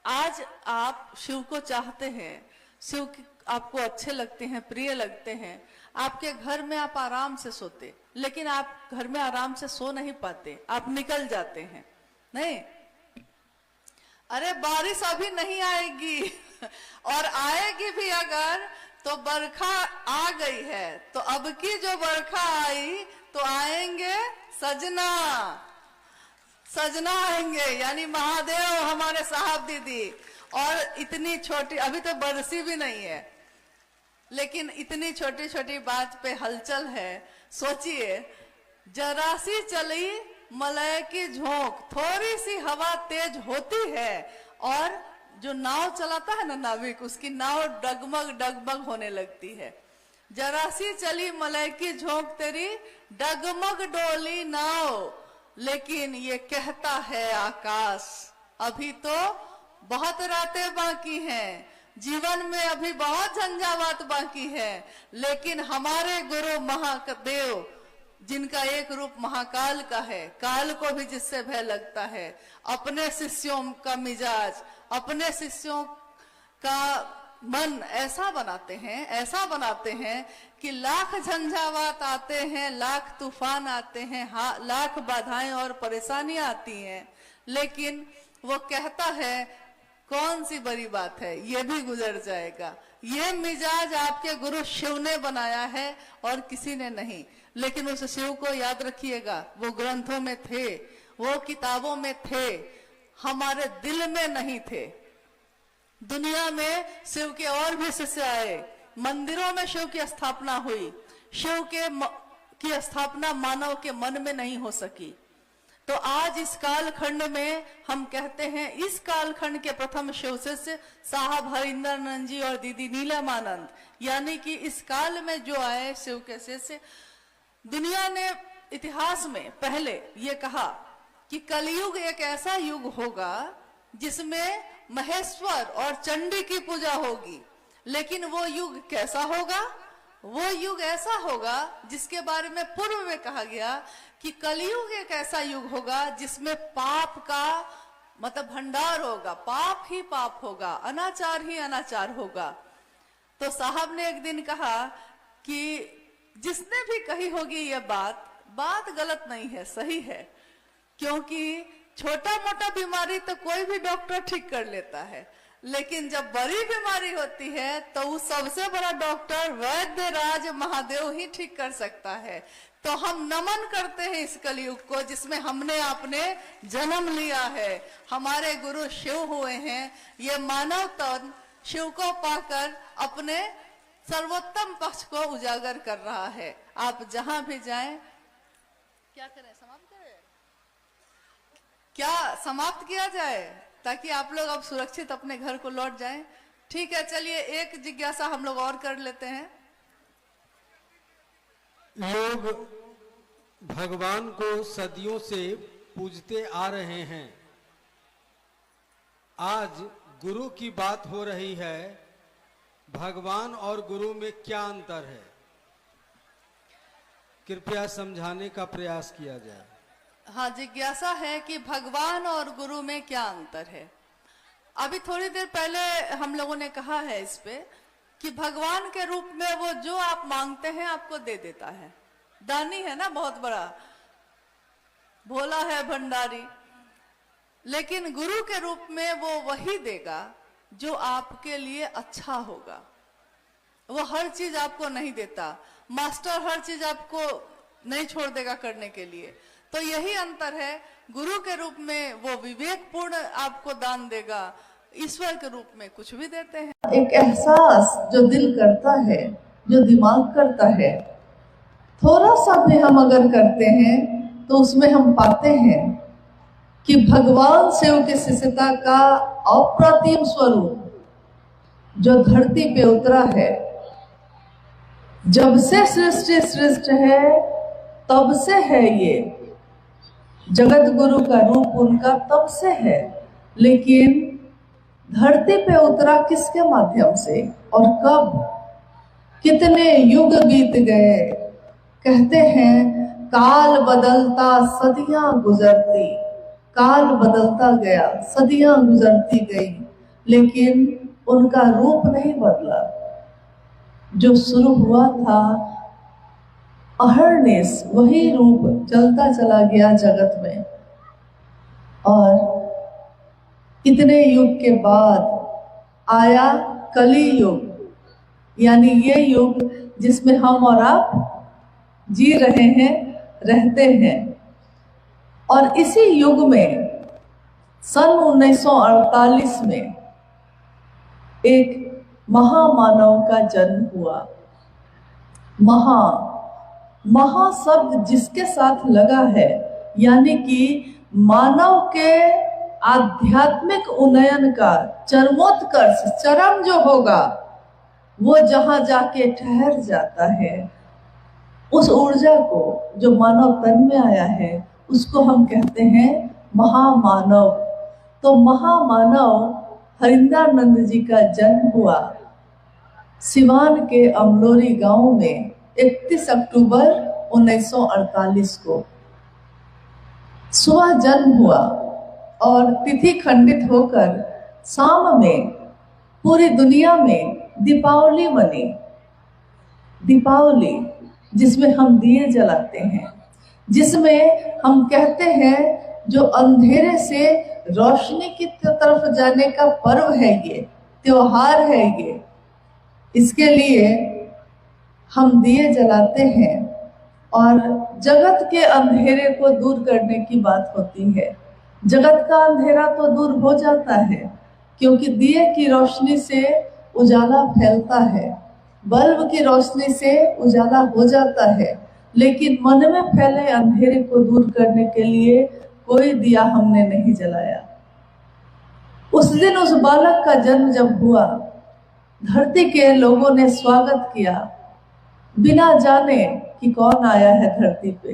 आज आप शिव को चाहते हैं, शिव आपको अच्छे लगते हैं, प्रिय लगते हैं, आपके घर में आप आराम से सोते, लेकिन आप घर में आराम से सो नहीं पाते, आप निकल जाते हैं। नहीं, अरे बारिश अभी नहीं आएगी और आएगी भी अगर तो बरखा आ गई है, तो अब की जो बरखा आई तो आएंगे सजना, सजना आएंगे, यानी महादेव हमारे साहब दीदी। और इतनी छोटी, अभी तो बरसी भी नहीं है, लेकिन इतनी छोटी छोटी बात पे हलचल है। सोचिए, जरा सी चली मलय की झोंक, थोड़ी सी हवा तेज होती है और जो नाव चलाता है ना नाविक, उसकी नाव डगमग डगमग होने लगती है। जरा सी चली मलय की झोंक तेरी डगमग डोली नाव, लेकिन ये कहता है आकाश अभी तो बहुत रातें बाकी हैं, जीवन में अभी बहुत झंझावात बाकी है। लेकिन हमारे गुरु महादेव, जिनका एक रूप महाकाल का है, काल को भी जिससे भय लगता है, अपने शिष्यों का मिजाज, अपने शिष्यों का मन ऐसा बनाते हैं कि लाख झंझावात आते हैं, लाख तूफान आते हैं, लाख बाधाएं और परेशानियां आती हैं, लेकिन वो कहता है कौन सी बड़ी बात है, ये भी गुजर जाएगा। ये मिजाज आपके गुरु शिव ने बनाया है और किसी ने नहीं। लेकिन उस शिव को याद रखिएगा, वो ग्रंथों में थे, वो किताबों में थे, हमारे दिल में नहीं थे। दुनिया में शिव के और भी शिष्य आए, मंदिरों में शिव की स्थापना हुई, शिव की स्थापना मानव के मन में नहीं हो सकी। तो आज इस कालखंड में हम कहते हैं, इस कालखंड के प्रथम शिव शिष्य साहब हरिंदरानंद जी और दीदी नीलमानंद, यानी कि इस काल में जो आए शिव के शिष्य। दुनिया ने इतिहास में पहले ये कहा कि कलयुग एक ऐसा युग होगा जिसमें महेश्वर और चंडी की पूजा होगी। लेकिन वो युग कैसा होगा? वो युग ऐसा होगा जिसके बारे में पूर्व में कहा गया कि कलयुग एक ऐसा युग होगा जिसमें पाप का मतलब भंडार होगा, पाप ही पाप होगा, अनाचार ही अनाचार होगा। तो साहब ने एक दिन कहा कि जिसने भी कही होगी ये बात गलत नहीं है, सही है, क्योंकि छोटा मोटा बीमारी तो कोई भी डॉक्टर ठीक कर लेता है, लेकिन जब बड़ी बीमारी होती है तो उस सबसे बड़ा डॉक्टर वैद्य राज महादेव ही ठीक कर सकता है। तो हम नमन करते हैं इस कलयुग को जिसमें हमने अपने जन्म लिया है, हमारे गुरु शिव हुए हैं। ये मानव तन शिव को पाकर अपने सर्वोत्तम पक्ष को उजागर कर रहा है। आप जहां भी जाएं, क्या करें, समाप्त करें, क्या समाप्त किया जाए ताकि आप लोग अब सुरक्षित अपने घर को लौट जाएं? ठीक है, चलिए एक जिज्ञासा हम लोग और कर लेते हैं। लोग भगवान को सदियों से पूजते आ रहे हैं, आज गुरु की बात हो रही है, भगवान और गुरु में क्या अंतर है? कृपया समझाने का प्रयास किया जाए। हाँ, जिज्ञासा है कि भगवान और गुरु में क्या अंतर है। अभी थोड़ी देर पहले हम लोगों ने कहा है इस पे कि भगवान के रूप में वो जो आप मांगते हैं आपको दे देता है। दानी है ना, बहुत बड़ा भोला है, भंडारी। लेकिन गुरु के रूप में वो वही देगा जो आपके लिए अच्छा होगा। वो हर चीज आपको नहीं देता। मास्टर हर चीज आपको नहीं छोड़ देगा करने के लिए। तो यही अंतर है, गुरु के रूप में वो विवेकपूर्ण आपको दान देगा, ईश्वर के रूप में कुछ भी देते हैं। एक एहसास जो दिल करता है, जो दिमाग करता है, थोड़ा सा भी हम अगर करते हैं तो उसमें हम पाते हैं कि भगवान शिव की शिष्यता का अप्रतिम स्वरूप जो धरती पे उतरा है। जब से सृष्टि सृष्ट है तब से है, ये जगत गुरु का रूप उनका तब से है। लेकिन धरती पे उतरा किसके माध्यम से और कब? कितने युग बीत गए। कहते हैं काल बदलता सदियां गुजरती, काल बदलता गया, सदियां गुजरती गई, लेकिन उनका रूप नहीं बदला। जो शुरू हुआ था अहरनेस, वही रूप चलता चला गया जगत में। और इतने युग के बाद आया कली युग, यानी ये युग जिसमें हम और आप जी रहे हैं, रहते हैं। और इसी युग में सन 1948 में एक महामानव का जन्म हुआ। महा शब्द जिसके साथ लगा है, यानी कि मानव के आध्यात्मिक उन्नयन का चरमोत्कर्ष, चरम जो होगा, वो जहां जाके ठहर जाता है, उस ऊर्जा को जो मानव तन में आया है, उसको हम कहते हैं महामानव। तो महामानव हरिंद्रानंद जी का जन्म हुआ सिवान के अमलोरी गांव में 31 अक्टूबर 1948 को सुबह जन्म हुआ। और तिथि खंडित होकर शाम में पूरी दुनिया में दीपावली बनी। दीपावली जिसमें हम दिए जलाते हैं, जिसमें हम कहते हैं जो अंधेरे से रोशनी की तरफ जाने का पर्व है, ये त्योहार है। ये इसके लिए हम दिए जलाते हैं और जगत के अंधेरे को दूर करने की बात होती है। जगत का अंधेरा तो दूर हो जाता है, क्योंकि दिए की रोशनी से उजाला फैलता है, बल्ब की रोशनी से उजाला हो जाता है। लेकिन मन में फैले अंधेरे को दूर करने के लिए कोई दिया हमने नहीं जलाया। उस दिन उस बालक का जन्म जब हुआ, धरती के लोगों ने स्वागत किया, बिना जाने कि कौन आया है धरती पे,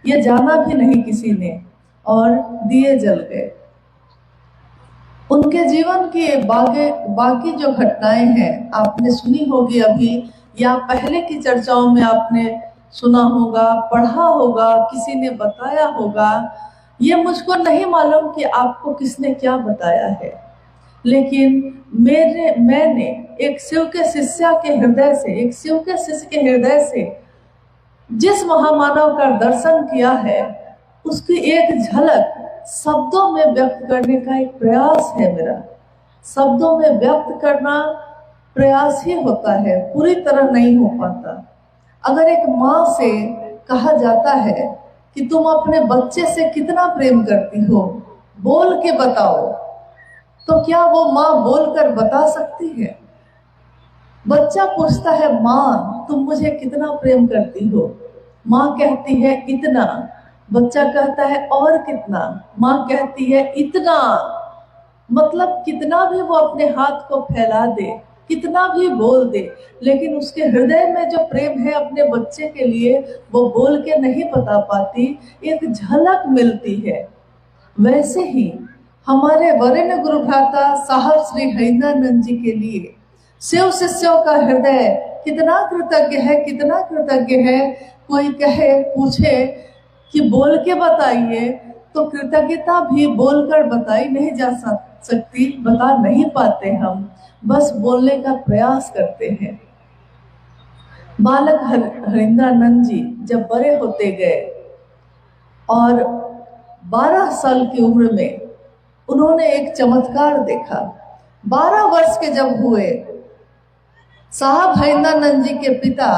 ये जाना भी नहीं किसी ने, और दिए जल गए। उनके जीवन की बाकी जो घटनाएं हैं आपने सुनी होगी अभी, या पहले की चर्चाओं में आपने सुना होगा, पढ़ा होगा, किसी ने बताया होगा। ये मुझको नहीं मालूम कि आपको किसने क्या बताया है, लेकिन मैंने एक शिव के शिष्य के हृदय से, एक शिव के शिष्य के हृदय से जिस महामानव का दर्शन किया है, उसकी एक झलक शब्दों में व्यक्त करने का एक प्रयास है मेरा। शब्दों में व्यक्त करना प्रयास ही होता है, पूरी तरह नहीं हो पाता। अगर एक माँ से कहा जाता है कि तुम अपने बच्चे से कितना प्रेम करती हो, बोल के बताओ, तो क्या वो माँ बोलकर बता सकती है? बच्चा पूछता है, माँ तुम मुझे कितना प्रेम करती हो? माँ कहती है इतना। बच्चा कहता है और कितना? माँ कहती है इतना। मतलब कितना भी वो अपने हाथ को फैला दे, कितना भी बोल दे, लेकिन उसके हृदय में जो प्रेम है अपने बच्चे के लिए, वो बोल के नहीं बता पाती, एक झलक मिलती है। वैसे ही हमारे वरेण्य गुरु भ्राता साहब श्री हरिंद्रानंद जी के लिए शिव शिष्यों का हृदय कितना कृतज्ञ है, कितना कृतज्ञ है। कोई कहे, पूछे कि बोल के बताइए, तो कृतज्ञता भी बोलकर बताई नहीं जा सकती, बता नहीं पाते हम, बस बोलने का प्रयास करते हैं। बालक हरिंद्रानंद जी जब बड़े होते गए और 12 साल की उम्र में उन्होंने एक चमत्कार देखा। 12 वर्ष के जब हुए, साहब हरिंद्रानंद जी के पिता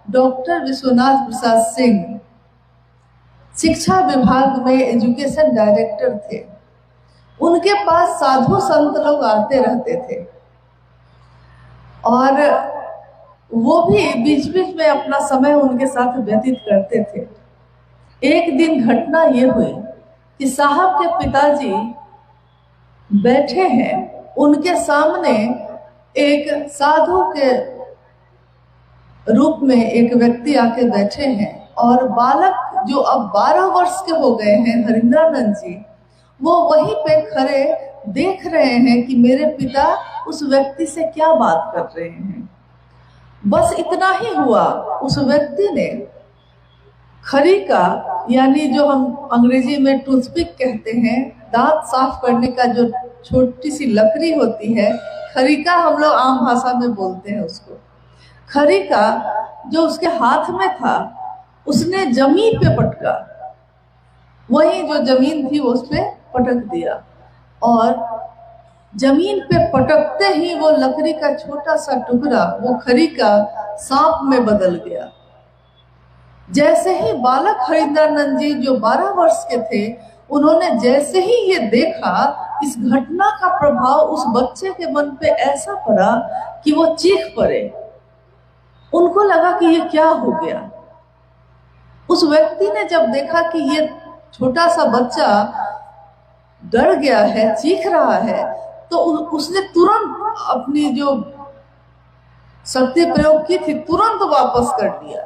डॉक्टर विश्वनाथ प्रसाद सिंह शिक्षा विभाग में एजुकेशन डायरेक्टर थे। उनके पास साधु संत लोग आते रहते थे और वो भी बीच बीच में अपना समय उनके साथ व्यतीत करते थे। एक दिन घटना ये हुई कि साहब के पिताजी बैठे हैं, उनके सामने एक साधु के रूप में एक व्यक्ति आके बैठे हैं और बालक जो अब 12 वर्ष के हो गए हैं, हरिंद्रानंद जी, वो वहीं पे खड़े देख रहे हैं कि मेरे पिता उस व्यक्ति से क्या बात कर रहे हैं। बस इतना ही हुआ, उस व्यक्ति ने खरी का, यानी जो हम अंग्रेजी में टूथपिक कहते हैं, दांत साफ करने का जो छोटी सी लकड़ी होती है, खरीका हम लोग आम भाषा में बोलते हैं उसको, खरीका जो उसके हाथ में था उसने जमीन पे पटका, वही जो जमीन थी उस पे पटक दिया और जमीन पे पटकते ही वो लकड़ी का छोटा सा टुकड़ा वो खरीका सांप में बदल गया। जैसे ही बालक हरिंद्रानंद जी जो 12 वर्ष के थे, उन्होंने जैसे ही ये देखा, इस घटना का प्रभाव उस बच्चे के मन पे ऐसा पड़ा कि वो चीख पड़े। उनको लगा कि ये क्या हो गया। उस व्यक्ति ने जब देखा कि ये छोटा सा बच्चा डर गया है, चीख रहा है, तो उसने तुरंत अपनी जो शक्ति प्रयोग की थी तुरंत वापस कर दिया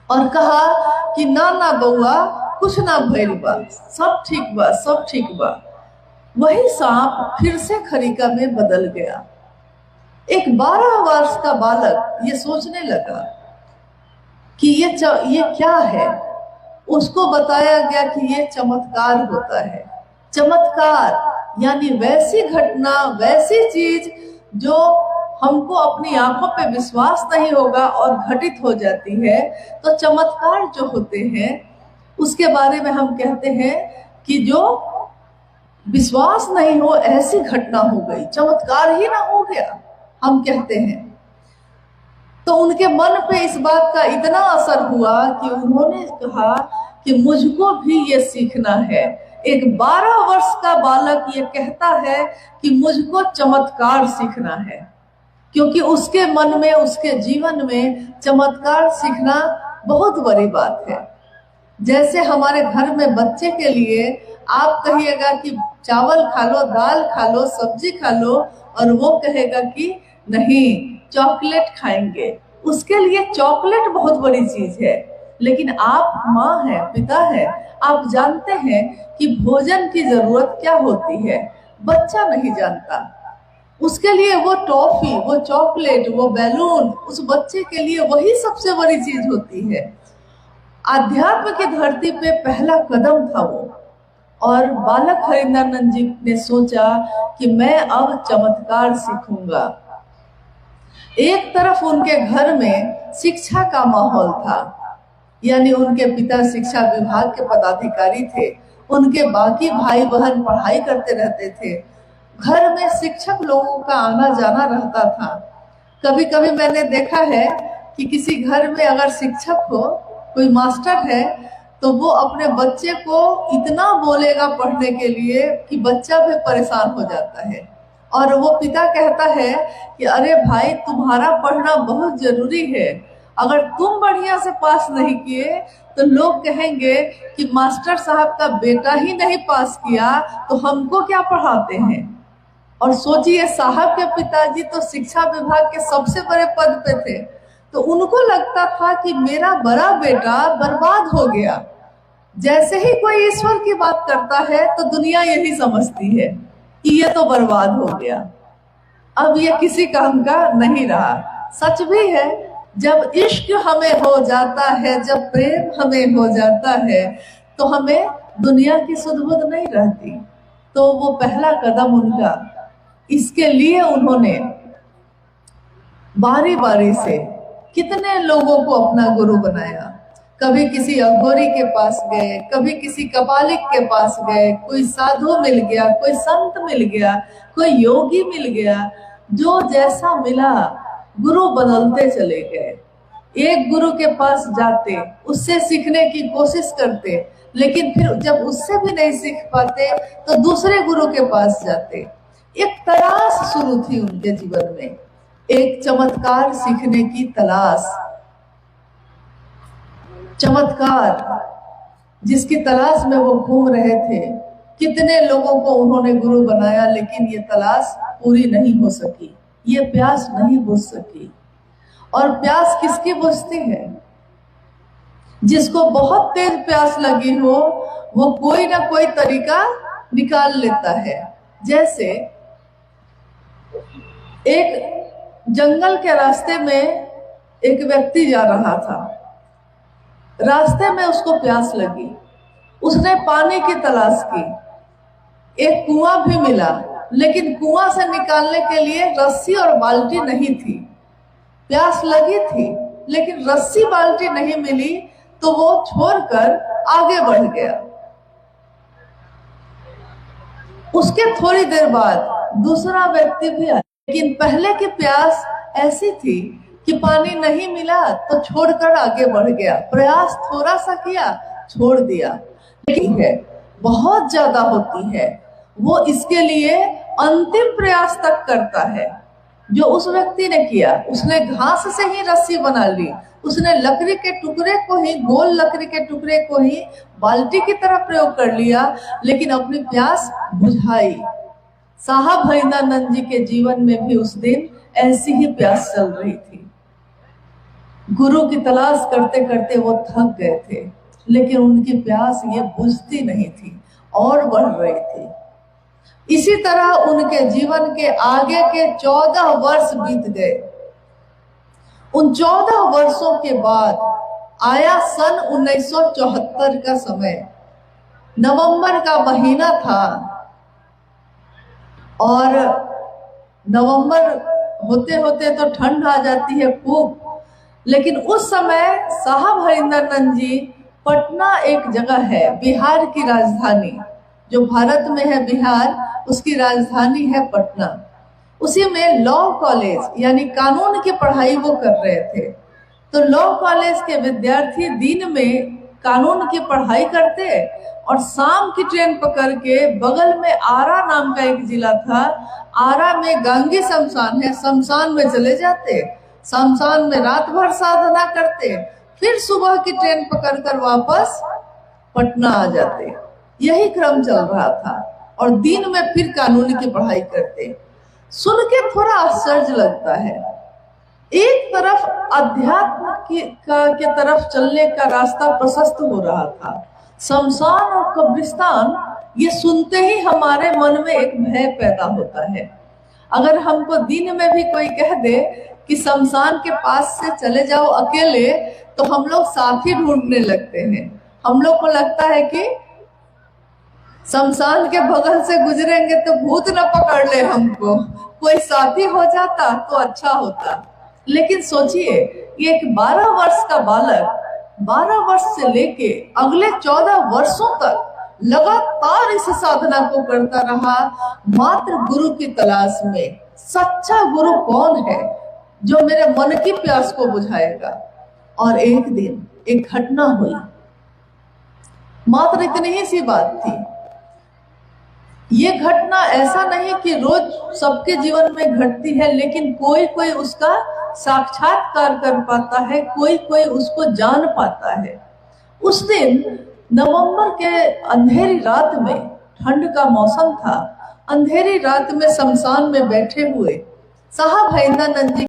और कहा कि ना ना बउआ, कुछ ना भइल बा, सब ठीक बा, सब ठीक बा। वही सांप फिर से खरीका में बदल गया। एक 12 वर्ष का बालक ये सोचने लगा कि ये क्या है। उसको बताया गया कि ये चमत्कार होता है। चमत्कार यानी वैसी घटना, वैसी चीज जो हमको अपनी आंखों पे विश्वास नहीं होगा और घटित हो जाती है। तो चमत्कार जो होते हैं उसके बारे में हम कहते हैं कि जो विश्वास नहीं हो ऐसी घटना हो गई, चमत्कार ही ना हो गया, हम कहते हैं। तो उनके मन पे इस बात का इतना असर हुआ कि उन्होंने कहा कि मुझको भी ये सीखना है। एक 12 वर्ष का बालक ये कहता है कि मुझको चमत्कार सीखना है, क्योंकि उसके मन में, उसके जीवन में चमत्कार सीखना बहुत बड़ी बात है। जैसे हमारे घर में बच्चे के लिए आप कहिएगा कि चावल खा लो, दाल खा लो, सब्जी खा लो, और वो कहेगा कि नहीं चॉकलेट खाएंगे, उसके लिए चॉकलेट बहुत बड़ी चीज है। लेकिन आप माँ हैं, पिता हैं, आप जानते हैं कि भोजन की जरूरत क्या होती है। बच्चा नहीं जानता, उसके लिए वो टॉफी, वो चॉकलेट, वो बैलून, उस बच्चे के लिए वही सबसे बड़ी चीज होती है। आध्यात्म की धरती पे पहला कदम था वो। और बालक हरिंद्रानंद जी ने सोचा कि मैं अब चमत्कार सीखूंगा। एक तरफ उनके घर में शिक्षा का माहौल था, यानी उनके पिता शिक्षा विभाग के पदाधिकारी थे, उनके बाकी भाई बहन पढ़ाई करते रहते थे, घर में शिक्षक लोगों का आना जाना रहता था। कभी कभी मैंने देखा है कि किसी घर में अगर शिक्षक हो, कोई मास्टर है, तो वो अपने बच्चे को इतना बोलेगा पढ़ने के लिए कि बच्चा भी परेशान हो जाता है। और वो पिता कहता है कि अरे भाई, तुम्हारा पढ़ना बहुत जरूरी है, अगर तुम बढ़िया से पास नहीं किए तो लोग कहेंगे कि मास्टर साहब का बेटा ही नहीं पास किया तो हमको क्या पढ़ाते हैं। और सोचिए, साहब के पिताजी तो शिक्षा विभाग के सबसे बड़े पद पे थे, तो उनको लगता था कि मेरा बड़ा बेटा बर्बाद हो गया। जैसे ही कोई ईश्वर की बात करता है तो दुनिया यही समझती है कि ये तो बर्बाद हो गया, अब ये किसी काम का नहीं रहा। सच भी है जब इश्क हमें हो जाता है, जब प्रेम हमें हो जाता है, तो हमें दुनिया की सुध-बुध नहीं रहती। तो वो पहला कदम उनका, इसके लिए उन्होंने बारी बारी से कितने लोगों को अपना गुरु बनाया। कभी किसी अघोरी के पास गए, कभी किसी कपालिक के पास गए, कोई साधु मिल गया, कोई संत मिल गया, कोई योगी मिल गया, जो जैसा मिला गुरु बदलते चले गए। एक गुरु के पास जाते, उससे सीखने की कोशिश करते, लेकिन फिर जब उससे भी नहीं सीख पाते तो दूसरे गुरु के पास जाते। एक तलाश शुरू थी उनके जीवन में, एक चमत्कार सीखने की तलाश, चमत्कार जिसकी तलाश में वो घूम रहे थे। कितने लोगों को उन्होंने गुरु बनाया, लेकिन ये तलाश पूरी नहीं हो सकी, ये प्यास नहीं बुझ सकी। और प्यास किसकी बुझती है? जिसको बहुत तेज प्यास लगी हो, वो कोई ना कोई तरीका निकाल लेता है। जैसे एक जंगल के रास्ते में एक व्यक्ति जा रहा था, रास्ते में उसको प्यास लगी, उसने पानी की तलाश की, एक कुआं भी मिला, लेकिन कुआं से निकालने के लिए रस्सी और बाल्टी नहीं थी। प्यास लगी थी, लेकिन रस्सी बाल्टी नहीं मिली, तो वो छोड़कर आगे बढ़ गया। उसके थोड़ी देर बाद दूसरा व्यक्ति भी आया, लेकिन पहले की प्यास ऐसी थी कि पानी नहीं मिला तो छोड़कर आगे बढ़ गया। प्रयास थोड़ा सा किया, छोड़ दिया। लेकिन है बहुत ज्यादा होती है, वो इसके लिए अंतिम प्रयास तक करता है। जो उस व्यक्ति ने किया, उसने घास से ही रस्सी बना ली, उसने लकड़ी के टुकड़े को ही, गोल लकड़ी के टुकड़े को ही बाल्टी की तरह प्रयोग कर लिया, लेकिन अपनी प्यास बुझाई। साहब हरिंदरानंद जी के जीवन में भी उस दिन ऐसी ही प्यास चल रही थी। गुरु की तलाश करते करते वो थक गए थे, लेकिन उनकी प्यास ये बुझती नहीं थी और बढ़ रही थी। इसी तरह उनके जीवन के आगे के 14 वर्ष बीत गए। उन 14 वर्षों के बाद आया सन 1974 का समय। नवंबर का महीना था और नवंबर होते होते तो ठंड आ जाती है खूब, लेकिन उस समय साहब हरिंदरानंद जी, पटना एक जगह है, बिहार की राजधानी, जो भारत में है बिहार, उसकी राजधानी है पटना। उसी में लॉ कॉलेज यानी कानून की पढ़ाई वो कर रहे थे। तो लॉ कॉलेज के विद्यार्थी दिन में कानून की पढ़ाई करते और शाम की ट्रेन पकड़ के बगल में आरा नाम का एक जिला था, आरा में गांगी शमशान है, शमशान में चले जाते, शमशान में रात भर साधना करते, फिर सुबह की ट्रेन पकड़कर वापस पटना आ जाते। यही क्रम चल रहा था और दिन में फिर कानूनी की पढ़ाई करते। सुन के थोड़ा आश्चर्य लगता है। एक तरफ अध्यात्म के तरफ चलने का रास्ता प्रशस्त हो रहा था, शमशान और कब्रिस्तान, ये सुनते ही हमारे मन में एक भय पैदा होता है। अगर हमको दिन में भी कोई कह दे कि शमशान के पास से चले जाओ अकेले, तो हम लोग साथी ढूंढने लगते हैं। हम लोग को लगता है कि शमशान के बगल से गुजरेंगे तो भूत न पकड़ ले हमको, कोई साथी हो जाता तो अच्छा होता। लेकिन सोचिए, ये एक 12 वर्ष का बालक 12 वर्ष से लेके अगले 14 वर्षों तक लगातार इस साधना को करता रहा, मात्र गुरु की तलाश में। सच्चा गुरु कौन है जो मेरे मन की प्यास को बुझाएगा? और एक दिन एक घटना हुई, मात्र इतनी ही सी बात थी। ये घटना ऐसा नहीं कि रोज सबके जीवन में घटती है, लेकिन कोई कोई उसका साक्षात्कार कर पाता है, कोई कोई उसको जान पाता है। उस दिन नवंबर के अंधेरी रात में, ठंड का मौसम था, अंधेरी रात में शमशान में बैठे हुए साहब हरिंदरानंद जी